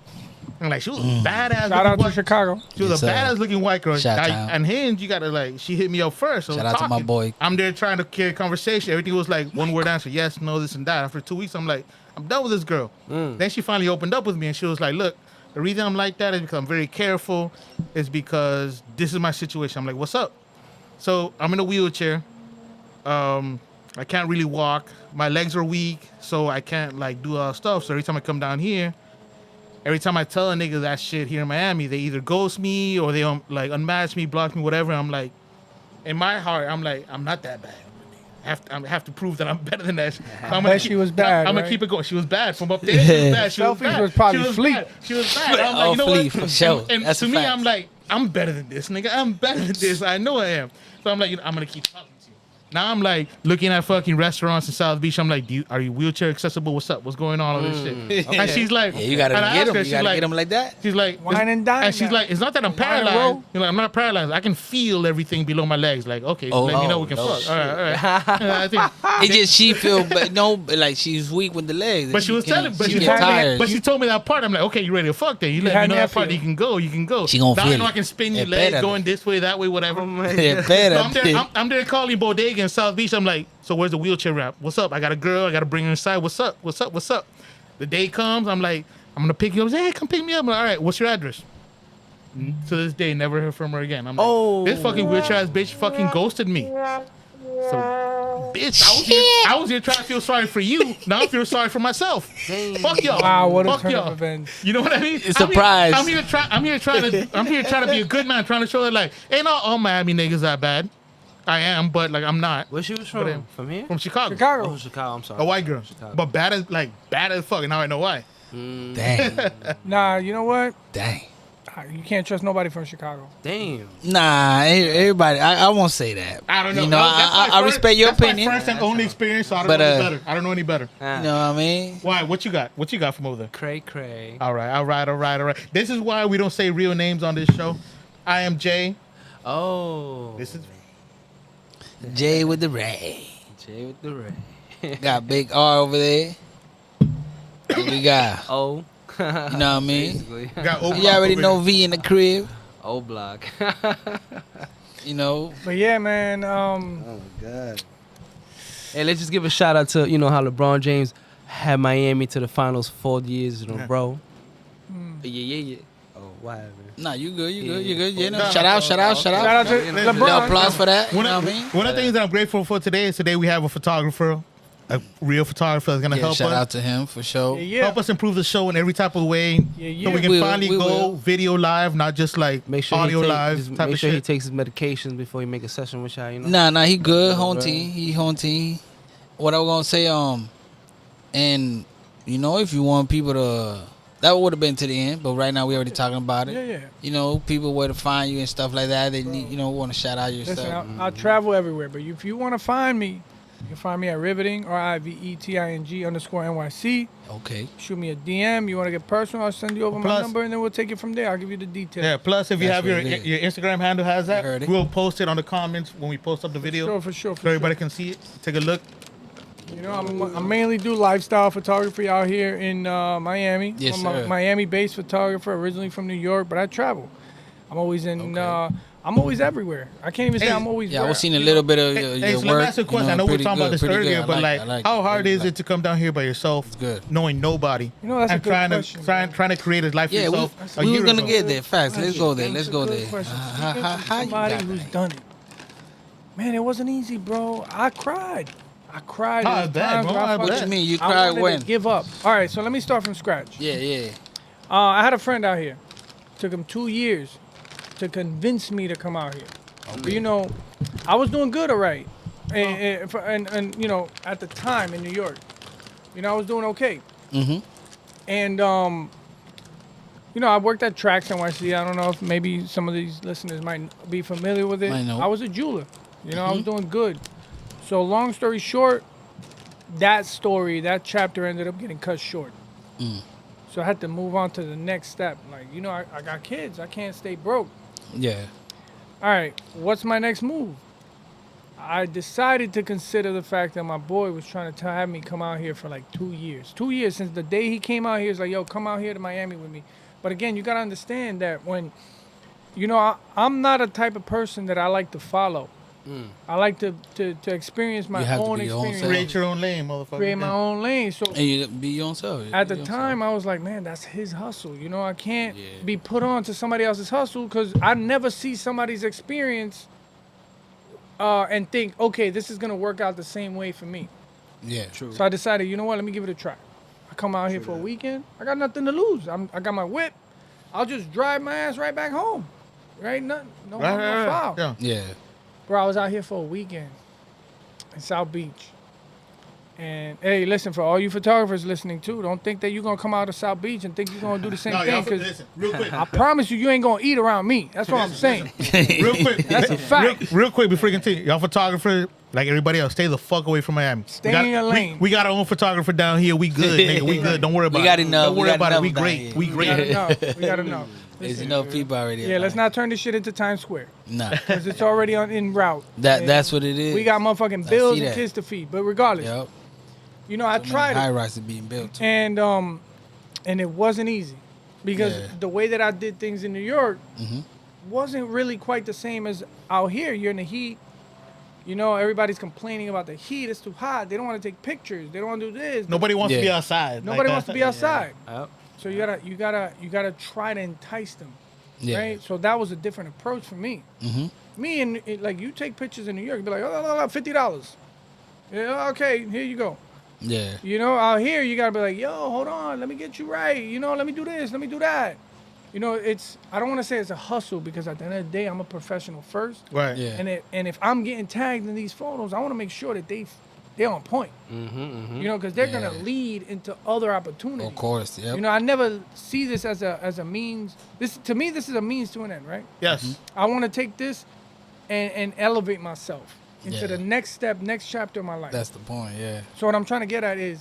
And like she was a badass. Shout out looking to white- Chicago. She was Yes, a sir. badass looking white girl. Shout out. And Hinge, you gotta like, she hit me up first. So Shout we're out to my talking. boy. I'm there trying to carry a conversation. Everything was like one word answer, yes, no, this and that. After 2 weeks, I'm like, I'm done with this girl. Then she finally opened up with me, and she was like, look, the reason I'm like that is because I'm very careful. It's because this is my situation. I'm like, what's up? So I'm in a wheelchair. I can't really walk. My legs are weak, so I can't like do all stuff. So every time I come down here, every time I tell a nigga that shit here in Miami, they either ghost me or they like unmatch me, block me, whatever. I'm like, in my heart, I'm like, I'm not that bad. I have to prove that I'm better than that. I bet she was bad. I'm gonna keep it going. She was bad from up there. She was bad. She was Selfies bad. was probably She was fleet. bad. She was bad. I'm like, you know what? For sure. And That's to a me, fact. I'm like, I'm better than this, nigga. I'm better than this. I know I am. So I'm like, I'm gonna keep talking to you. Now I'm like looking at fucking restaurants in South Beach. I'm like, are you wheelchair accessible? What's up? What's going on? All this shit. And she's like, Yeah, you gotta and I get asked him. her, You she's gotta like- get him like that. She's like, Wine and dine and she's now. like, it's not that I'm Wine and paralyzed. roll. You're like, I'm not paralyzed. I can feel everything below my legs. Like, okay, let me know we can fuck. All right. I think, It's just she feel, but no, like she's weak with the legs. but she was telling, but she get told me, tired. but she told me that part. I'm like, okay, you ready to fuck? Then you let me had know me that at part. feel. You can go. You can go. She gonna now feel I know it. I can spin your It legs better. going this way, that way, whatever. Yeah, better. So I'm there calling Bodega in South Beach. I'm like, so where's the wheelchair wrap? What's up? I got a girl. I got to bring her inside. What's up? What's up? What's up? The day comes. I'm like, I'm going to pick you up. Hey, come pick me up. I'm like, all right, what's your address? To this day, never heard from her again. I'm like, this fucking wheelchair ass bitch fucking ghosted me. So, bitch, I was here trying to feel sorry for you. Now I feel sorry for myself. Fuck y'all. Wow, what a Fuck turn y'all. of events. You know what I mean? Surprise. I'm here trying to be a good man, trying to show that like, ain't all Miami niggas that bad. I am, but like I'm not. Where she was But, from? From here? From Chicago. Chicago. Oh, Chicago. I'm sorry. A white girl. Chicago. But bad as fuck. Now I know why. Dang. Nah, you know what? Dang. You can't trust nobody from Chicago. Damn. Nah, everybody. I won't say that. I don't know. You know, That's my I first- respect your that's opinion. my first and only experience, so I don't But, know any better. I don't know any better. You know what I mean? Why? What you got? What you got from over there? Cray cray. All right. This is why we don't say real names on this show. I am Jay. Oh. This is Jay with the Ray. Jay with the ray. Got big R over there. And we got, Oh. you know what I mean? Basically. got O You Block already over know here. V in the crib. O block. You know, But yeah, man. Oh my God. Hey, let's just give a shout out to how LeBron James had Miami to the finals 4 years in a row. Yeah. Oh, what happened? nah, you good. You know, No, shout out. Shout out to Little LeBron. applause for that. You One know of, what I mean? one of the things that I'm grateful for today is we have a photographer, a real photographer that's gonna Yeah, help shout us. out to him for sure. Yeah. Help us improve the show in every type of way, Yeah. so we can We finally will. go video live, not just like Make sure audio he live just type make of sure he shit. takes his medications before he make a session with y'all. You know. Nah, he good. Home Right. team. He home team. What I was gonna say, and if you want people to, that would have been to the end, but right now we already talking about it. Yeah. People where to find you and stuff like that. They need, want to shout out your Listen, stuff. I travel everywhere, but if you want to find me, you can find me at Riveting, RIVETING_NYC. Okay. Shoot me a DM. You want to get personal, I'll send you over my Plus- number, and then we'll take it from there. I'll give you the details. Yeah. Plus, if you That's have your what it is. your Instagram handle has that, Heard it. we'll post it on the comments when we post up the video, For sure. so everybody can see it. Take a look. You know, I mainly do lifestyle photography out here in Miami. Yes, I'm a sir. Miami-based photographer, originally from New York, but I travel. I'm always in. Okay. I'm always everywhere. I can't even say Hey, I'm always. Yeah, I where. was seeing a little bit of Hey, your so let me work. ask you a question. I know we were talking about this earlier, but like, how hard is it to come down here by yourself, good. knowing nobody, You know, that's a and good question, man. trying to create a life for Yeah, yourself? we was gonna ago? get there. Facts. Let's go there. That's Let's a go good there. question. How Speaking from you somebody got who's that? done it. Man, it wasn't easy, bro. I cried. How There was bad, times bro? where I How What bad? you mean? You I cried wanted when? to give up. All right, so let me start from scratch. Yeah. I had a friend out here. Took him 2 years to convince me to come out here. But, I was doing good, all right. And at the time in New York, I was doing okay. Mm-hmm. And, I worked at Tracks NYC. I don't know if maybe some of these listeners might be familiar with it. Might know. I was a jeweler. I was doing good. So long story short, that chapter ended up getting cut short. So I had to move on to the next step. Like, I got kids. I can't stay broke. Yeah. All right, what's my next move? I decided to consider the fact that my boy was trying to have me come out here for like 2 years. 2 years since the day he came out here. He's like, yo, come out here to Miami with me. But again, you got to understand that when, I'm not a type of person that I like to follow. I like to experience my You have to own be your own experience. self. Create your own lane, motherfucker. Create my own lane. So And you be your own self. at Be the your own time, self. I was like, man, that's his hustle. You know, I can't Yeah. be put on to somebody else's hustle because I never see somebody's experience and think, okay, this is gonna work out the same way for me. Yeah. True. So I decided, you know what? Let me give it a try. I come out here for a weekend. I got nothing to lose. I got my whip. I'll just drive my ass right back home. Right? Nothing. No harm, no foul. Yeah. Yeah. Bro, I was out here for a weekend in South Beach. And hey, listen, for all you photographers listening too, don't think that you're gonna come out of South Beach and think you're gonna do the same No, thing. y'all, Cause listen, real quick. I promise you ain't gonna eat around me. That's what I'm saying. Real quick. That's a fact. Real quick before you continue. Y'all photographers, like everybody else, stay the fuck away from Miami. Stay in your lane. We got our own photographer down here. We good, nigga. We good. Don't worry about it. We got enough. Don't worry We got about it. We enough down great. here. We We got great. enough. We got enough. There's Listen, enough people already. yeah, let's not turn this shit into Times Square. Nah. Because it's already en route. And That's what it is. we got motherfucking bills see and that. kids to feed. But regardless, Yep. you know, I tried High it. rises being built. Too. And it wasn't easy. Because Yeah. the way that I did things in New York Mhm. wasn't really quite the same as out here. You're in the heat. You know, everybody's complaining about the heat. It's too hot. They don't want to take pictures. They don't want to do this. Nobody wants to Yeah. be outside. Nobody Like, wants to be outside. Yep. So you gotta try to entice them. Yeah. Right? So that was a different approach for me. Mhm. Me and like you take pictures in New York, you be like, oh, $50. Yeah, okay, here you go. Yeah. You know, out here you gotta be like, yo, hold on, let me get you right. You know, let me do this, let me do that. You know, I don't want to say it's a hustle because at the end of the day, I'm a professional first. Right. Yeah. And if I'm getting tagged in these photos, I want to make sure that they're on point. Mm-hmm. You know, because they're Yeah. gonna lead into other opportunities. Of course. Yep. You know, I never see this as a means. To me, this is a means to an end, right? Yes. I want to take this and elevate myself into Yeah. the next step, next chapter of my life. That's the point. Yeah. So what I'm trying to get at is,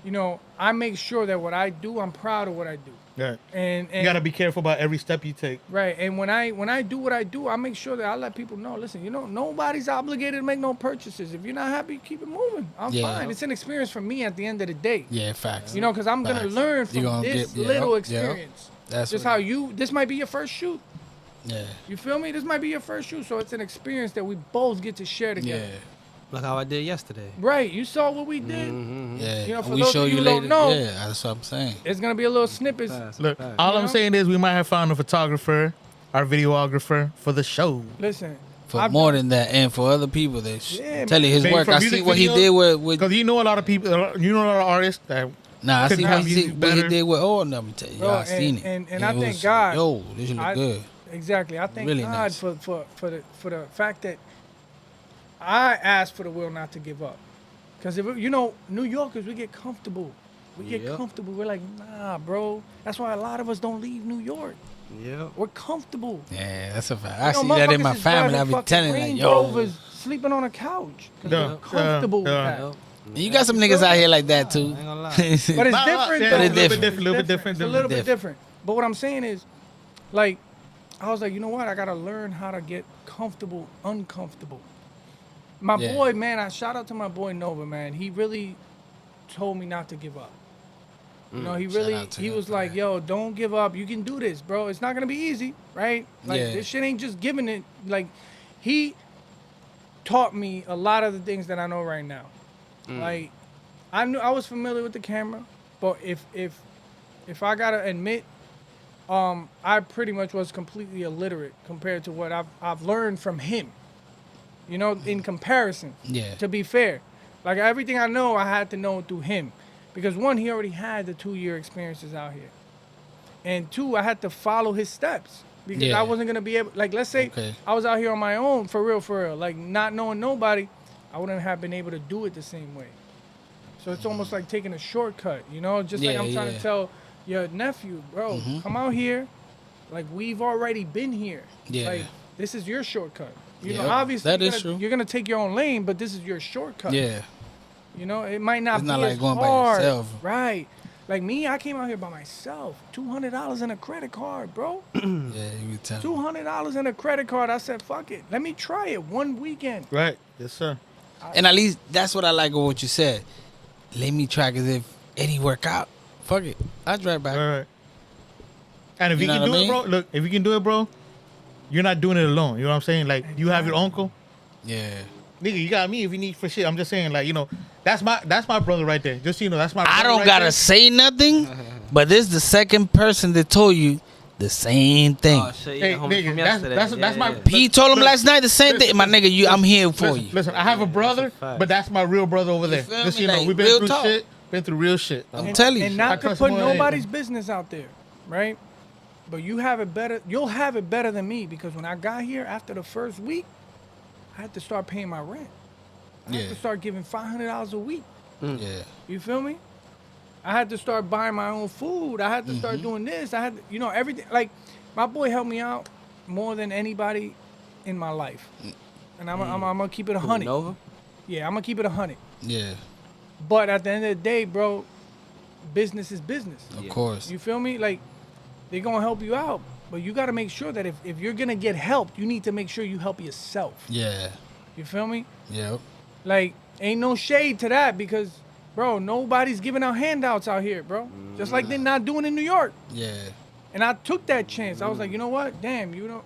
you know, I make sure that what I do, I'm proud of what I do. Right. And You gotta be careful about every step you take. right. And when I do what I do, I make sure that I let people know. Listen, you know, nobody's obligated to make no purchases. If you're not happy, keep it moving. I'm Yeah. fine. It's an experience for me at the end of the day. Yeah. Facts. You know, because I'm gonna Facts. learn You from gonna this get- yeah, little yeah. experience. That's Just what how it- this might be your first shoot. Yeah. You feel me? This might be your first shoot, so it's an experience that we both get to share together. Yeah. Like how I did yesterday. Right? You saw what we did. Mm-hmm. Yeah. You know, for we those show of you you who don't later. know- Yeah. That's what I'm saying. It's gonna be a little snippets. Look, Facts. all You I'm know? saying is we might have found a photographer, our videographer for the show. Listen, For I've more than that, and for other people that Yeah, tell you his Maybe work. for I music see what he videos? did with Because you know a lot of people, you know a lot of artists that Nah, I Could see have what he music better. did with Oh, let me tell you, Bro, y'all seen it. and I It thank was, God. Yo, this should look I- good. Exactly. I thank Really God nice. for the fact that I asked for the will not to give up. Because you know, New Yorkers, we get comfortable. We get Yep. comfortable. We're like, nah, bro. That's why a lot of us don't leave New York. Yep. We're comfortable. Yeah, that's a fact. I You know, see that in my motherfuckers is family. I driving be fucking telling like, Range yo, Rovers, sleeping on a couch. 'Cause Yeah, they're comfortable with yeah. that. Yep. you got some niggas out here like that I too. ain't gonna lie. But it's Nah, different, yeah, though. it's a little bit different, little bit different. It's a little bit different. different. But what I'm saying is, like, I was like, you know what? I gotta learn how to get comfortable, uncomfortable. My Yeah. boy, man, I shout out to my boy Nova, man. He really told me not to give up. You know, he Shout really, out to he him was for like, that. yo, don't give up. You can do this, bro. It's not gonna be easy, right? Like, Yeah. this shit ain't just giving it. Like, he taught me a lot of the things that I know right now. Like, I was familiar with the camera, but if I gotta admit, I pretty much was completely illiterate compared to what I've learned from him. You know, in comparison. Yeah. To be fair, like everything I know, I had to know through him, because one, he already had the 2-year experiences out here, and two, I had to follow his steps because Yeah. I wasn't gonna be able. Like, let's say Okay. I was out here on my own, for real, like not knowing nobody, I wouldn't have been able to do it the same way. So it's almost like taking a shortcut, you know? Just like Yeah, I'm trying yeah. to tell your nephew, bro, come out here. Like, we've already been here. Yeah. Like, this is your shortcut. You know, Yep, obviously that you're is gonna, true. you're gonna take your own lane, but this is your shortcut. Yeah. You know, it might not It's be not as like going by hard. yourself. Right. Like me, I came out here by myself. $200 in a credit card, bro. Yeah, you be telling. $200 in a credit card. I said, fuck it. Let me try it one weekend. Right. Yes, sir. And at least that's what I like of what you said. Let me try, because if any work out, fuck it. I'll drive back. All right. And if You you, know can what do I it, bro, look, if you can do it, bro, you're not doing it alone. You know what I'm saying? Like, you have your uncle, Yeah. Nigga, you got me if you need for shit. I'm just saying, like, you know, that's my brother right there. Just so you know, that's my brother I don't right gotta there. say nothing, but this is the second person that told you the same thing. Oh shit, Hey, yeah, homie from nigga, yesterday. that's my. He told him Look, last night the same thing. My nigga, I'm here for listen, you. Listen, I have a brother, fact. but that's my real brother over there. feel Just so me? you know, Like, we've been real through talk. shit. Been through real shit. I'm telling you. And I not to trust put more than nobody's anything. business out there, right? But you have it better. You'll have it better than me because when I got here after the first week, I had to start paying my rent. I had Yeah. to start giving $500 a week. Yeah. You feel me? I had to start buying my own food. I had to start doing this. I had, you know, everything. Like, my boy helped me out more than anybody in my life. And I'm gonna keep it 100. Nova? Yeah, I'm gonna keep it 100. Yeah. But at the end of the day, bro, business is business. Of course. You feel me? Like, they're gonna help you out, but you gotta make sure that if you're gonna get help, you need to make sure you help yourself. Yeah. You feel me? Yep. Like, ain't no shade to that because, bro, nobody's giving out handouts out here, bro. Just like they're not doing in New York. Yeah. And I took that chance. I was like, you know what? Damn, you know,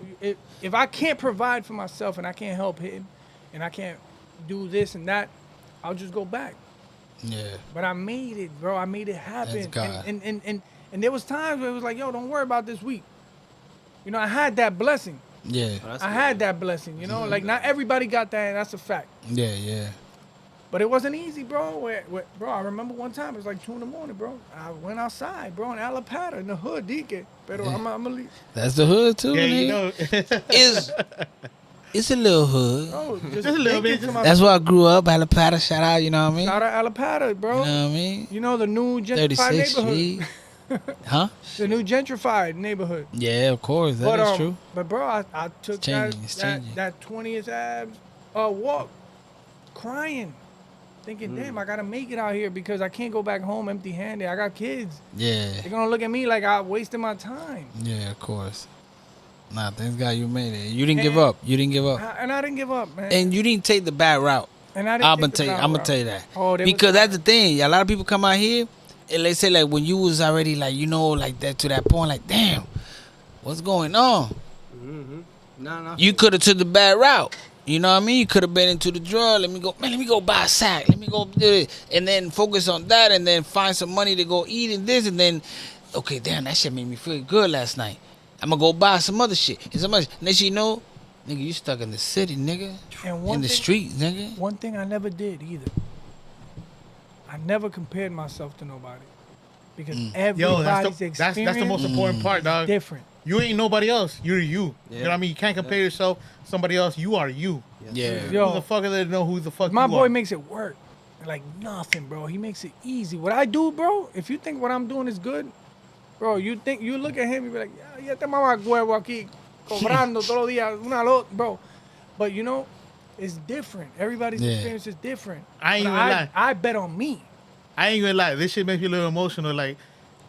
if I can't provide for myself and I can't help him, and I can't do this and that, I'll just go back. Yeah. But I made it, bro. I made it happen. That's God. And there was times where it was like, yo, don't worry about this week. You know, I had that blessing. Yeah. I had that blessing, you know? Like, not everybody got that, and that's a fact. Yeah. Yeah. But it wasn't easy, bro. Bro, I remember one time, it was like 2 in the morning, bro. I went outside, bro, in Alapata, in the hood, DK. Pero I'm gonna leave. That's the hood too, Yeah, you nigga. know. It's a little hood. Bro, Just a little bit, thinking to That's where I grew up. Alapata, shout out. You know what I mean? Shout out Alapata, bro. You know what I mean? You know the new gentrified 36th neighborhood. Street. Huh? The new gentrified neighborhood. Yeah, of course. That is true. But bro, I took It's changing, it's changing. that 20th Ave walk, crying, thinking, damn, I gotta make it out here because I can't go back home empty-handed. I got kids. Yeah. They're gonna look at me like I wasted my time. Yeah, of course. Nah, thanks God you made it. You didn't give up. You didn't give up. And I didn't give up, man. And you didn't take the bad route. And I didn't I'm take the gonna bad tell you route. that. Oh, they was- Because that's the thing. A lot of people come out here and they say like when you was already like, you know, like that to that point, like, damn, what's going on? No. You could have took the bad route. You know what I mean? You could have been into the drug. Let me go buy a sack. Let me go do it. And then focus on that and then find some money to go eat and this and then, okay, damn, that shit made me feel good last night. I'm gonna go buy some other shit. And so much. Next you know, nigga, you stuck in the city, nigga. And one In the thing- streets, nigga. One thing I never did either. I never compared myself to nobody because Yo, everybody's that's the most important part, dog. different. You ain't nobody else. You're you. Yeah. You know what I mean? You can't compare yourself to somebody else. You are you. Yeah. Yo, Who the fuck are they to know who the fuck my you boy are? makes it work like nothing, bro. He makes it easy. What I do, bro, if you think what I'm doing is good, bro, you look at him, you be like, ya te mamá huevo aquí, cobrando todos los días, bro. But you know, it's different. Everybody's Yeah. experience is different. I ain't But gonna lie. I bet on me. I ain't gonna lie. This shit makes me a little emotional. Like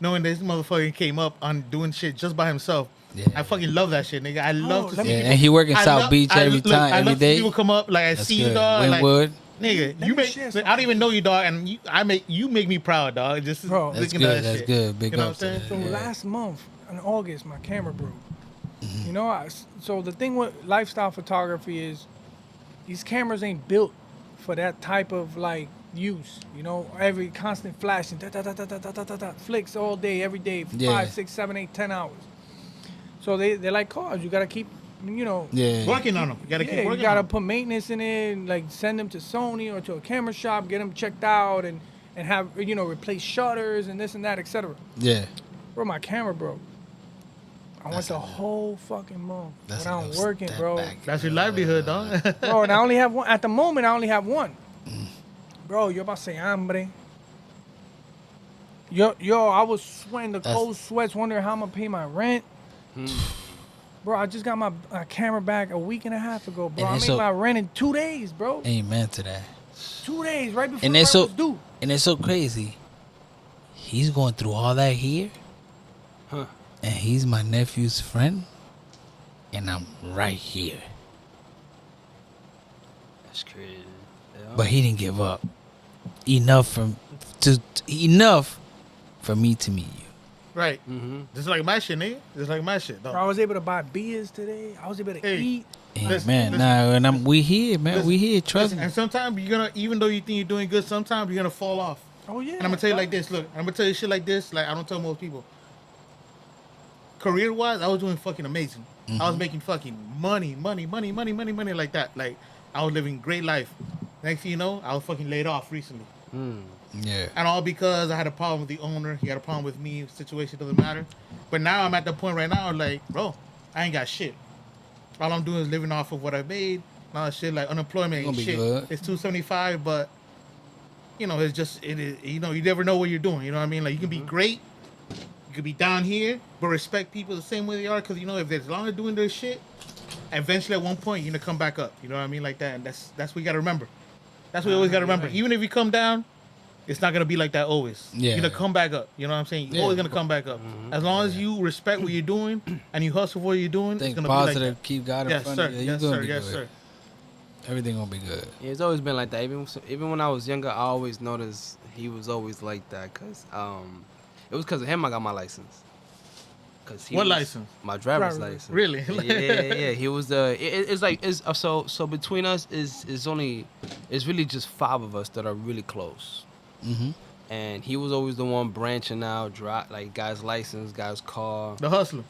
knowing this motherfucker came up on doing shit just by himself. Yeah. I fucking love that shit, nigga. I love to let see. me- Yeah, and he working I South love- Beach I- every look, time, I every love to see day. people come up like I That's see you, good. dog. Like, Wynwood. nigga, Let you me make. share I something. don't even know you, dog, and you make me proud, dog. Just Bro. That's looking at good. that That's shit. good. Big You know up what to I'm that. saying? So Yeah. last month in August, my camera broke. You know, so the thing with lifestyle photography is these cameras ain't built for that type of like use. You know, every constant flashing, flicks all day, every day, for Yeah. 5, 6, 7, 8, 10 hours. So they're like cars. You gotta keep, you know. Yeah. Working on them. You gotta keep Yeah, working you gotta on them. put maintenance in it, and, like send them to Sony or to a camera shop, get them checked out, and have replace shutters and this and that, etc. Yeah. Bro, my camera broke. I went the whole fucking month That's without a working, step bro. back. That's your livelihood, dog. Bro, and I only have one. At the moment, I only have one. Bro, yo pasé hambre. Yo, I was sweating the cold sweats, wondering how I'm gonna pay my rent. Bro, I just got my camera back a week and a half ago, bro. And I it's made so- my rent in 2 days, bro. Amen to that. 2 days, right before And the it's rent so was due. and it's so crazy. He's going through all that here, Huh. and he's my nephew's friend, and I'm right here. That's crazy. Yeah. But he didn't give up enough for me to meet you. Right. Mm-hmm. Just like my shit, nigga. Just like my shit, Bro, I dog. was able to buy beers today. I was able to Hey. eat. Man, nah, and we here, man. We here. Trust me. And sometimes you're gonna, even though you think you're doing good, sometimes you're gonna fall off. Oh yeah. And I'm gonna tell you like this. Look, I'm gonna tell you shit like this. Like I don't tell most people. Career-wise, I was doing fucking amazing. I was making fucking money like that. Like I was living great life. Next thing you know, I was fucking laid off recently. Yeah. And all because I had a problem with the owner. He had a problem with me. Situation doesn't matter. But now I'm at the point right now, like, bro, I ain't got shit. All I'm doing is living off of what I made. All that shit, like unemployment ain't shit. Good. It's $275, but you know, it's just it is. You know, you never know what you're doing. You know what I mean? Like you can be great, you could be down here, but respect people the same way they are. Because you know, if they're long as doing their shit, eventually at one point you're gonna come back up. You know what I mean? Like that. And that's what you gotta remember. That's what you always gotta remember. Right. Even if you come down, it's not gonna be like that always. Yeah. You're gonna come back up. You know what I'm saying? You're always gonna come back up. As long as you respect what you're doing and you hustle for what you're doing, think it's gonna positive, be like that. Keep God in front of you. Yes, sir. Yes, sir. Everything gonna be good. Yeah, it's always been like that. Even when I was younger, I always noticed he was always like that. Cause it was because of him I got my license. What license? My driver's license. Really? Yeah. He was the. It's like so between us is it's really just 5 of us that are really close. And he was always the one branching out, like guys' license, guys' car. The hustler.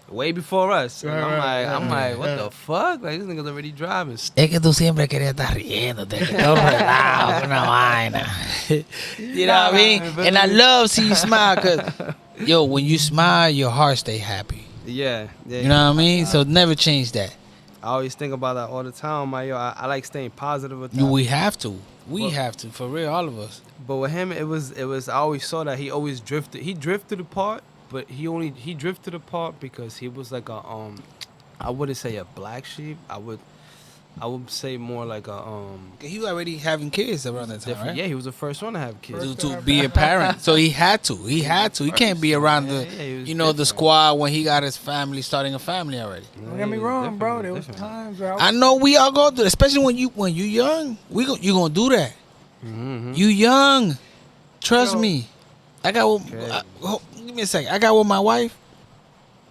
Way before us. And I'm like, what the fuck? Like, this nigga's already driving. Es que tú siempre querías estar riéndote, que todo relajo, una vaina. You know what I mean? And I love seeing you smile, because, yo, when you smile, your heart stay happy. Yeah. You know what I mean? So never change that. I always think about that all the time. I like staying positive with that. We have to. We have to, for real, all of us. But with him, it was. I always saw that he always drifted. He drifted apart, but he drifted apart because he was like a I wouldn't say a black sheep. I would say more like a He was already having kids around that time, right? Yeah, he was the first one to have kids. To be a parent, so he had to. He can't be around the squad when he got his family, starting a family already. Don't get me wrong, bro. There was times where I know we all go through, especially when you young. You gonna do that. You young, trust me. I got. Give me a second. I got with my wife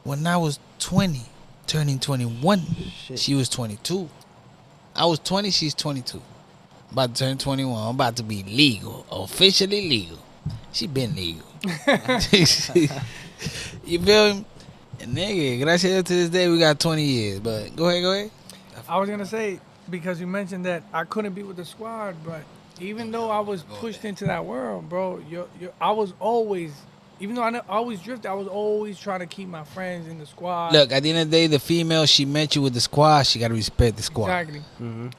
when I was 20, turning 21. Shit. She was 22. I was 20. She's 22. About to turn 21. I'm about to be legal, officially legal. She been legal. You feel me? And nigga, gracias to this day, we got 20 years. But go ahead. I was gonna say, because you mentioned that I couldn't be with the squad, but even though I was pushed into that world, bro, I was always, even though I always drifted, I was always trying to keep my friends in the squad. Look, at the end of the day, the female, she met you with the squad, she got to respect the squad. Exactly.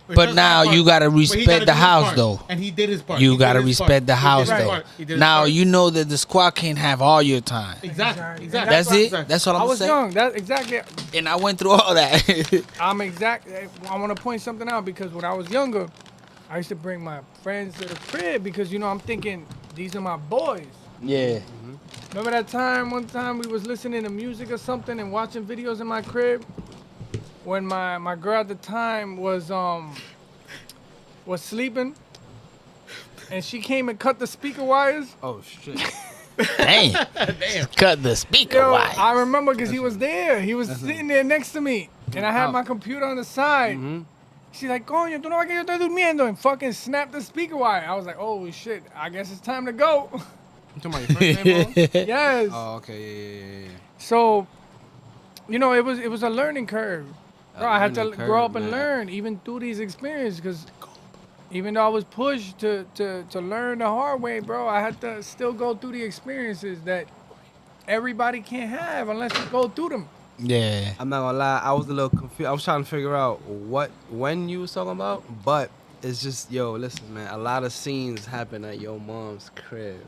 But now you got to respect the house, though. And he did his part. You got to respect the house, though. Now you know that the squad can't have all your time. Exactly. That's it. That's what I'm saying. I was young. That's exactly. And I went through all that. I want to point something out, because when I was younger, I used to bring my friends to the crib because, I'm thinking, these are my boys. Yeah. Remember that time, one time we was listening to music or something and watching videos in my crib? When my girl at the time was sleeping, and she came and cut the speaker wires. Oh, shit. Damn. Cut the speaker wires. I remember because he was there. He was sitting there next to me, and I had my computer on the side. She's like, coño, tú no ves que yo estoy durmiendo, and fucking snapped the speaker wire. I was like, oh shit, I guess it's time to go. You talking about your first name, bro? Yes. Oh, okay, yeah. So, it was a learning curve. Bro, I had to grow up and learn, even through these experiences, because even though I was pushed to learn the hard way, bro, I had to still go through the experiences that everybody can't have unless you go through them. Yeah. I'm not gonna lie, I was a little confused. I was trying to figure out when you was talking about, but it's just, listen, man, a lot of scenes happen at your mom's crib.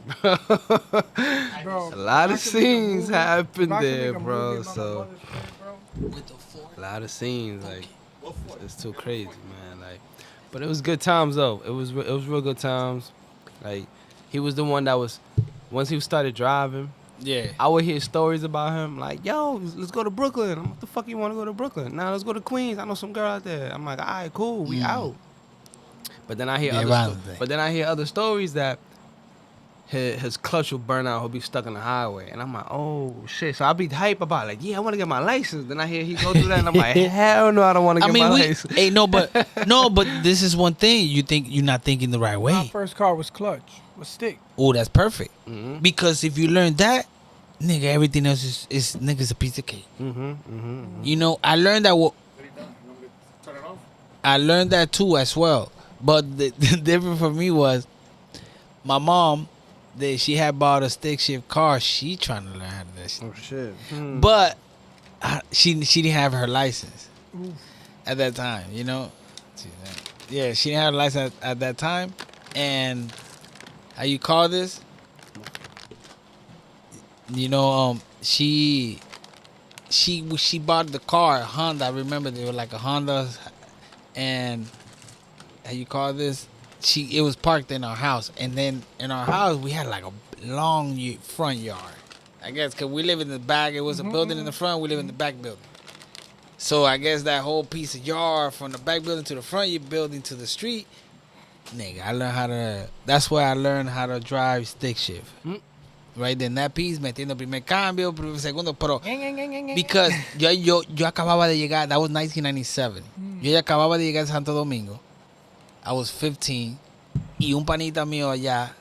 Bro, a lot of scenes happen there, bro. So a lot of scenes, like, it's too crazy, man. Like, but it was good times though. It was real good times. Like, he was the one that was, once he started driving. Yeah. I would hear stories about him like, yo, let's go to Brooklyn. I'm like, what the fuck you want to go to Brooklyn? Nah, let's go to Queens. I know some girl out there. I'm like, all right, cool, we out. But then I hear other stories that his clutch will burn out. He'll be stuck on the highway, and I'm like, oh shit. So I'll be hype about it, like, yeah, I want to get my license. Then I hear he go through that, and I'm like, hell no, I don't want to get my license. Hey, no, but this is one thing you think you're not thinking the right way. My first car was clutch, was stick. Oh, that's perfect. Because if you learn that, nigga, everything else is nigga's a piece of cake. You know, I learned that. I learned that too as well. But the difference for me was my mom. She had bought a stick shift car. She trying to learn how to do that shit. Oh shit! But she didn't have her license at that time. You know, yeah, she didn't have a license at that time. And how you call this? You know, she bought the car, a Honda. I remember they were like a Honda, and how you call this? It was parked in our house, and then in our house we had like a long front yard. I guess because we live in the back. It was a building in the front. We live in the back building. So I guess that whole piece of yard from the back building to the front building to the street, nigga, I learned how to. That's where I learned how to drive stick shift. Right then, that piece, metiendo primer cambio, segundo, pero because yo acababa de llegar. That was 1997. Yo ya acababa de llegar a Santo Domingo. I was 15, y un panita mío allá,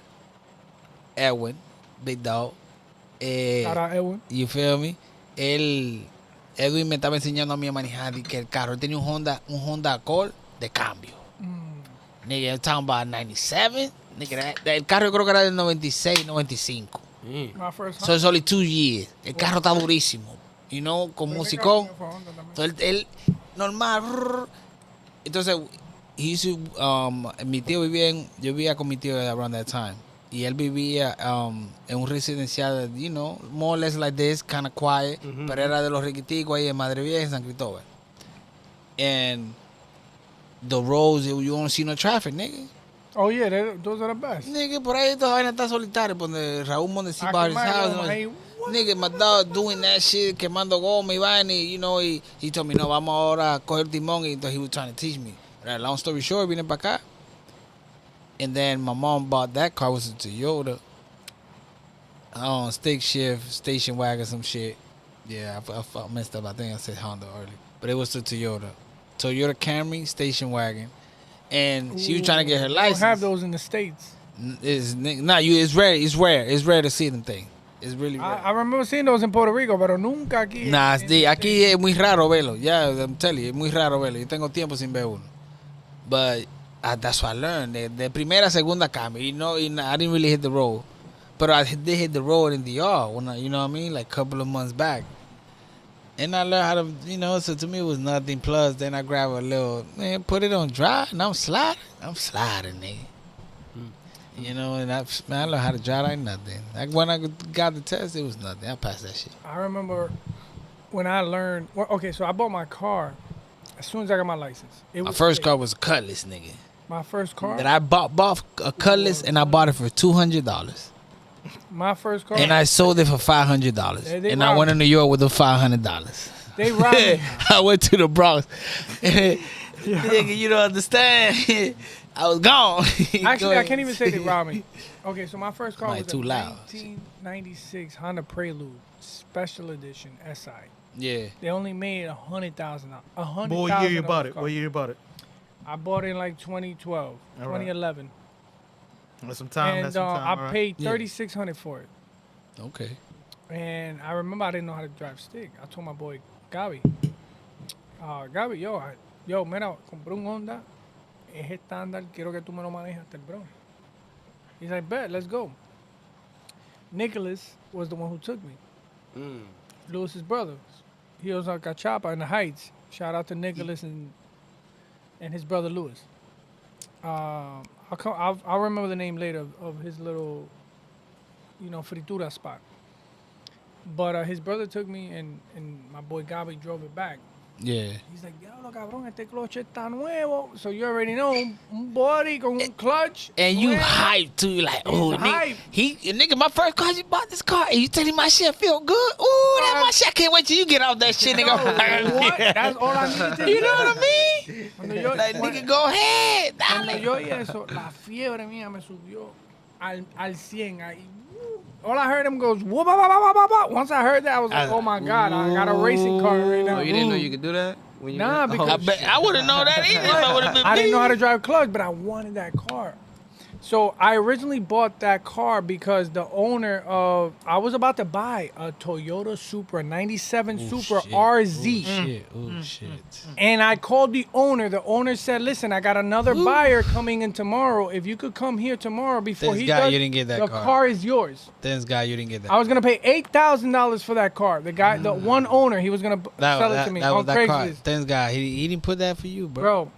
Edwin, Big Dog. Shout out Edwin. You feel me? Edwin me estaba enseñando a mí a manejar y que el carro tenía un Honda Accord de cambio. Nigga, I'm talking about 97. Nigga, el carro yo creo que era del 96, 95. My first So it's only 2 years. El carro está durísimo. You know, con musicón. Entonces, él normal. Entonces, mi tío yo vivía con mi tío around that time. Y él vivía en un residencial, you know, more or less like this, kind of quiet. Pero era de los riquiticos ahí en Madre Vieja, en San Cristóbal. And the roads, you don't see no traffic, nigga. Oh yeah, those are the best. Nigga, por ahí esta vaina está solitaria, donde Raúl Mondesi bought his house. Nigga, my dog doing that shit, quemando goma y vaina, you know, he told me, no, vamos ahora a coger timón, y he was trying to teach me. Right, long story short, vine para acá. And then my mom bought that car, was a Toyota. Stick shift, station wagon, some shit. Yeah, I messed up. I think I said Honda earlier. But it was a Toyota. Toyota Camry, station wagon. And she was trying to get her license. They don't have those in the States. It's rare. It's rare. It's rare to see them thing. It's really rare. I remember seeing those in Puerto Rico, pero nunca aquí. Nah, aquí es muy raro verlo. Yeah, I'm telling you, es muy raro verlo. Yo tengo tiempo sin ver uno. But that's what I learned. De primera, segunda cambio. You know, I didn't really hit the road. But I did hit the road in the yard, you know what I mean? Like a couple of months back. And I learned how to, you know, so to me it was nothing. Plus, then I grab a little, man, put it on dry, and I'm sliding, nigga. You know, and I learned how to drive like nothing. Like when I got the test, it was nothing. I passed that shit. I remember when I learned, okay, so I bought my car as soon as I got my license. My first car was a Cutlass, nigga. My first car? That I bought a Cutlass, and I bought it for $200. My first car. And I sold it for $500. And I went to New York with the $500. They robbed me. I went to the Bronx. Nigga, you don't understand. I was gone. Actually, I can't even say they robbed me. Okay, so my first car was a loud. 1996 Honda Prelude Special Edition SI. Yeah. They only made $100,000. What year you bought it? What year you bought it? I bought it in like 2012, 2011. That's some time. And I paid $3,600 for it. Okay. And I remember I didn't know how to drive stick. I told my boy Gaby, yo, mira, compré un Honda. Es estándar. Quiero que tú me lo manejes hasta el Bronx. He's like, bet, let's go. Nicholas was the one who took me. Lewis's brother. He was on Cachapa in the Heights. Shout out to Nicholas and his brother Lewis. I'll remember the name later of his little, you know, fritura spot. But his brother took me, and my boy Gabi drove it back. Yeah. He's like, diablo, cabrón, este cloche está nuevo. So you already know, un body con un clutch. And you hyped too. You're like, oh, nigga, my first car, you bought this car, and you telling my shit feel good? Ooh, that my shit. I can't wait till you get off that shit, nigga. What? That's all I need to do. You know what I mean? Like, nigga, go ahead. Cuando yo oí eso, la fiebre mía me subió. al 100. All I heard him goes, whoop, bah, bah, bah, bah, bah. Once I heard that, I was like, oh my God, I got a racing car right now. Oh, you didn't know you could do that? When you Nah, because I wouldn't know that either if I would have been I didn't know how me. to drive clutch, but I wanted that car. So I originally bought that car because the owner of I was about to buy a Toyota Supra, 97 Supra RZ. Shit. And I called the owner. The owner said, "Listen, I got another buyer coming in tomorrow. If you could come here tomorrow before Thanks he God does, you didn't get that the car. car is yours." Thanks God you didn't get that. I was gonna pay $8,000 for that car. The guy, the one owner, he was gonna sell it to me on car. Craigslist. Thanks God he didn't put that for you, bro.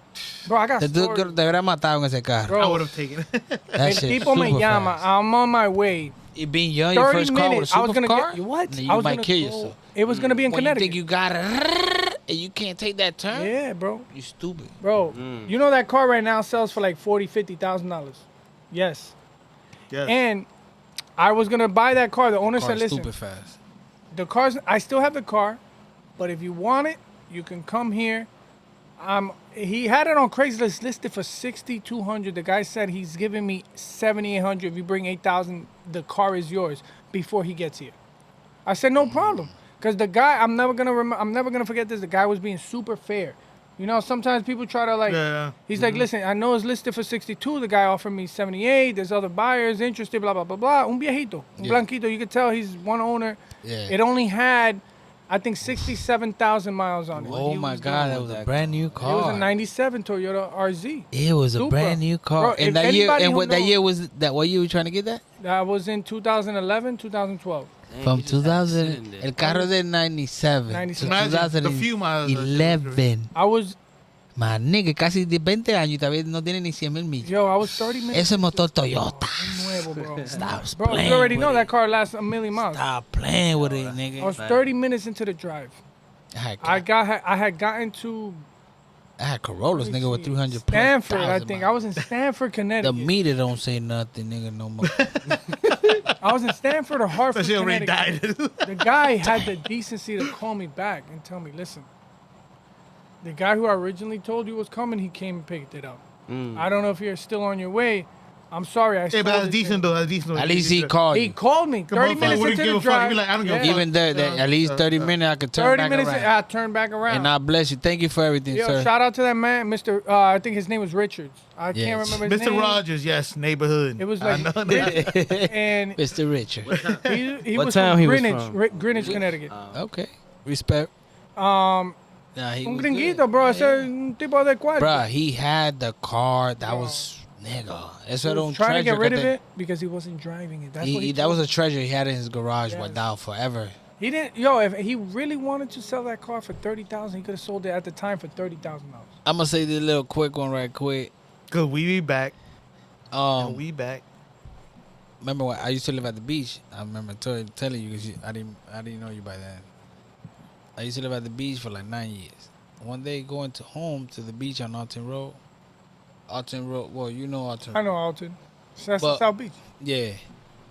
Bro, I got Te stories. hubiera matado en ese carro. Bro, I would have taken it. That El shit tipo me super llama. fast. I'm on my way. It being young, your 30 first car with a minutes. I was super gonna car? get what? Then I you was might gonna kill go- yourself. It was gonna be in When you Connecticut. think you got it and you can't take that turn? Yeah, bro. You stupid. Bro, you know that car right now sells for like $40,000-$50,000. Yes. Yes. And I was gonna buy that car. The owner Car said, "Listen, stupid fast. the car's. I still have the car, but if you want it, you can come here." He had it on Craigslist listed for $6,200. The guy said he's giving me $7,800. If you bring $8,000, the car is yours before he gets here. I said no problem, because the guy I'm never gonna forget this. The guy was being super fair. You know, sometimes people try to like. Yeah. He's like, listen, I know it's listed for 62. The guy offered me 78. There's other buyers interested. Blah blah blah blah. Un viejito, un Yeah. blanquito. You could tell he's one owner. Yeah. It only had, I think, 67,000 miles on it. Oh my God, that was a that brand new It car. was a '97 Toyota RZ. It was a Supra. brand new car. Bro, if and that year, anybody and who what that knows- year was that? What year were you trying to get that? That was in 2011, 2012. From 2000, el carro de 97 to 97. Imagine the few miles that shit was 2011. I was, Man, nigga, casi de 20 años y todavía no tiene ni 100,000 millas. yo, I was 30 minutes. Ese motor Toyota. Nuevo, bro. Stop Bro, playing you already with know it. that car lasts a million miles. Stop playing with it, I nigga. was 30 minutes into the drive. I had gotten to I had Corollas, nigga, with 300 plus Stanford, I thousand think. miles. I was in Stanford, The Connecticut. meter don't say nothing, nigga, no more. I was in Stanford or Hartford, That shit already Connecticut. died. The guy had the decency to call me back and tell me, listen, the guy who I originally told you was coming, he came and picked it up. I don't know if you're still on your way. I'm sorry. I Yeah, stole but that's this decent thing." though. That's decent. At least he called He you. called me 30 minutes wouldn't into give the a fuck. He'd drive. be like, I don't give a Yeah. fuck. Even there, at least 30 minutes, I could turn 30 back minutes, around. I turned back around. And I bless you. Thank you for everything, Yo, sir. shout out to that man, Mr. I think his name was Richards. I Yes. can't remember his Mr. name. Rogers, yes, neighborhood. It was I like know Rich- that. and Mr. Richard. he What was town from he was Greenwich, from? Greenwich, Connecticut. Okay. Respect. Um, Nah, he un was gringuito, good. bro. Ese es un tipo de cuarto. Bruh, he had the car that was, nigga. Eso He era was un trying to treasure. get rid of que te- it because he wasn't driving it. That's what he that told was me. a treasure he had in his garage Yes. without forever. He didn't. Yo, if he really wanted to sell that car for $30,000, he could have sold it at the time for $30,000. I'm gonna say this little quick one right quick. Cause we be back. We back. Remember when I used to live at the beach? I remember telling you because I didn't know you by then. I used to live at the beach for like 9 years. One day going home to the beach on Alton Road. Alton Road, well, you know Alton. I know Alton. That's But- South Beach. Yeah.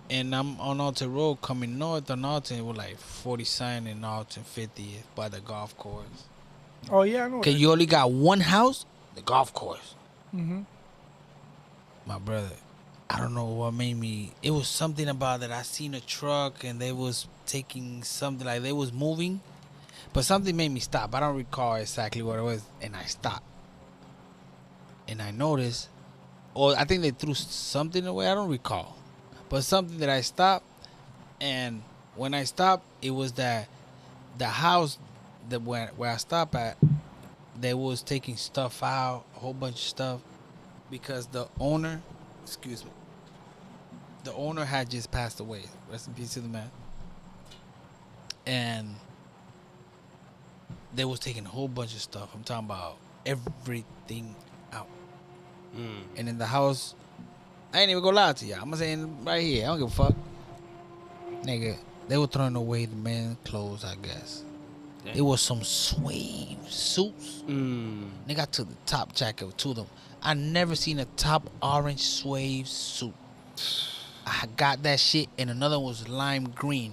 And I'm on Alton Road coming north on Alton with like 40 sign in Alton 50th by the golf course. Oh yeah, I know. Okay, you only got one house, the golf course. Mm-hmm. My brother, I don't know what made me. It was something about that. I seen a truck and they was taking something, like they was moving, but something made me stop. I don't recall exactly what it was, and I stopped. And I noticed, or I think they threw something away. I don't recall, but something that I stopped. And when I stopped, it was that the house that where I stopped at, they was taking stuff out, a whole bunch of stuff, because the owner, the owner had just passed away. Rest in peace to the man. And they was taking a whole bunch of stuff. I'm talking about everything out. And in the house, I ain't even gonna lie to you. I'm saying right here, I don't give a fuck. Nigga, they were throwing away the man's clothes, I guess. It was some suede suits. Nigga, I took the top jacket with two of them. I never seen a top orange suede suit. I got that shit, and another one was lime green.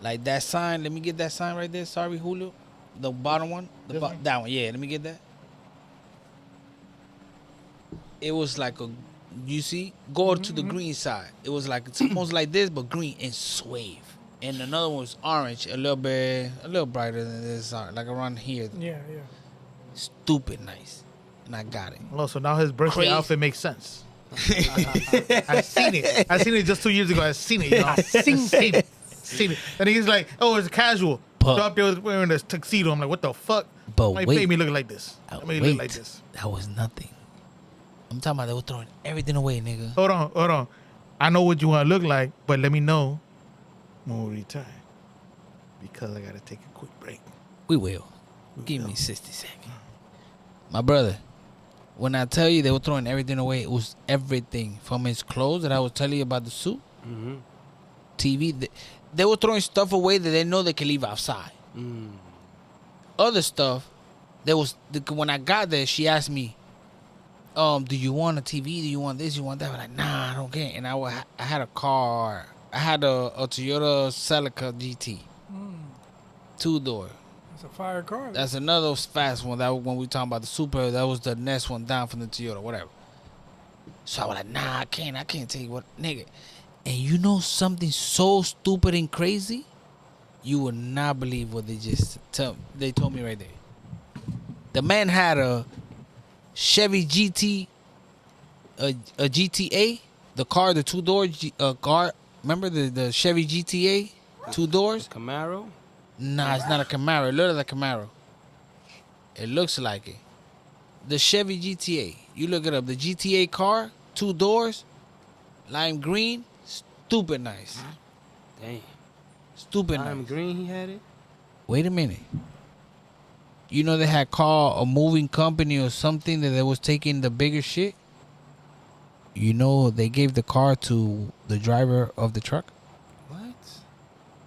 Like that sign. Let me get that sign right there. Sorry, Julio. The bottom one. That one. Yeah, let me get that. It was like a You see? Go to the green side. It was like, it's almost like this, but green and suede. And another one was orange, a little brighter than this, like around here. Yeah. Stupid nice. And I got it. Oh, so now his birthday Crazy. outfit makes sense. I seen it. I seen it just 2 years ago. I seen it. You know? Seen it. And he's like, "Oh, it's casual." But- So up there wearing this tuxedo. I'm like, "What the fuck?" But Why wait. made me look like this? Why made me look like this? That was nothing. I'm talking about they were throwing everything away, nigga. Hold on. I know what you want to look like, but let me know when we retire. Because I got to take a quick break. We will. Give me 60 seconds. My brother, when I tell you they were throwing everything away, it was everything. From his clothes that I was telling you about the suit, TV. They were throwing stuff away that they know they can leave outside. Other stuff, when I got there, she asked me, do you want a TV? Do you want this? You want that? I'm like, nah, I don't care. And I had a car. I had a Toyota Celica GT. 2-door. It's a fire car. That's another fast one. That when we talking about the Super, that was the next one down from the Toyota, whatever. So I was like, nah, I can't tell you what, nigga. And you know something so stupid and crazy? You would not believe what they told me right there. The man had a Chevy GT, a GTA, the car, the 2-door car. Remember the Chevy GTA, 2 doors? Camaro? Nah, it's not a Camaro. It looks like a Camaro. It looks like it. The Chevy GTA. You look it up. The GTA car, 2 doors, lime green, stupid nice. Damn. Stupid Lime nice. green, he had it? Wait a minute. You know they had called a moving company or something that they was taking the bigger shit? You know they gave the car to the driver of the truck? What?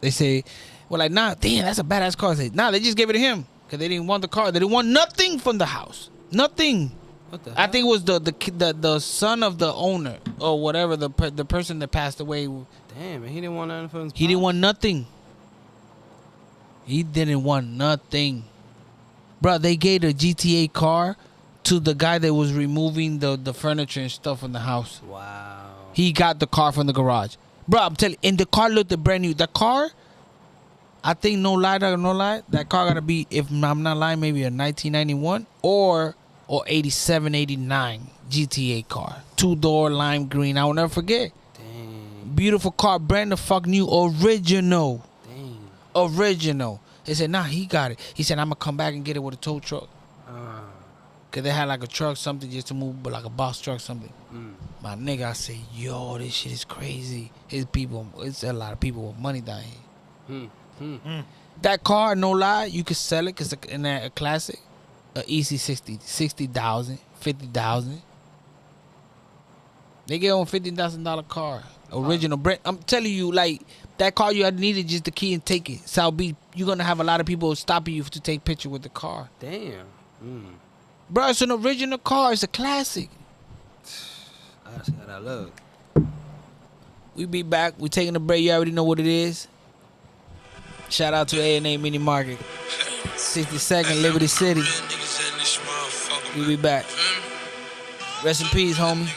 They say, well, like, nah, damn, that's a badass car. They say, nah, they just gave it to him because they didn't want the car. They didn't want nothing from the house. Nothing. What the I hell? think it was the son of the owner or whatever, the person that passed away. Damn, man, he didn't want nothing for his He didn't pops? want nothing. He didn't want nothing. Bro, they gave the GTA car to the guy that was removing the furniture and stuff from the house. Wow. He got the car from the garage. Bro, I'm telling you, and the car looked brand new. The car, I think, no lie, that car gotta be, if I'm not lying, maybe a 1991 or 87, 89 GTA car. 2-door, lime green. I will never forget. Dang. Beautiful car, brand the fuck new, original. Dang. Original. They said, nah, he got it. He said, I'm gonna come back and get it with a tow truck. Cause they had like a truck, something just to move, but like a box truck, something. My nigga, I say, yo, this shit is crazy. It's a lot of people with money down here. That car, no lie, you could sell it cause in a classic, a easy 60,000, 50,000. They get on $50,000 car, original brand. I'm telling you, like that car, you had needed just the key and take it. South Beach, you're gonna have a lot of people stopping you to take picture with the car. Damn. Bro, it's an original car. It's a classic. That's how I look. We be back. We taking a break. You already know what it is. Shout out to A&A Mini Market. 62nd, Liberty City. We be back. Rest in peace, homie.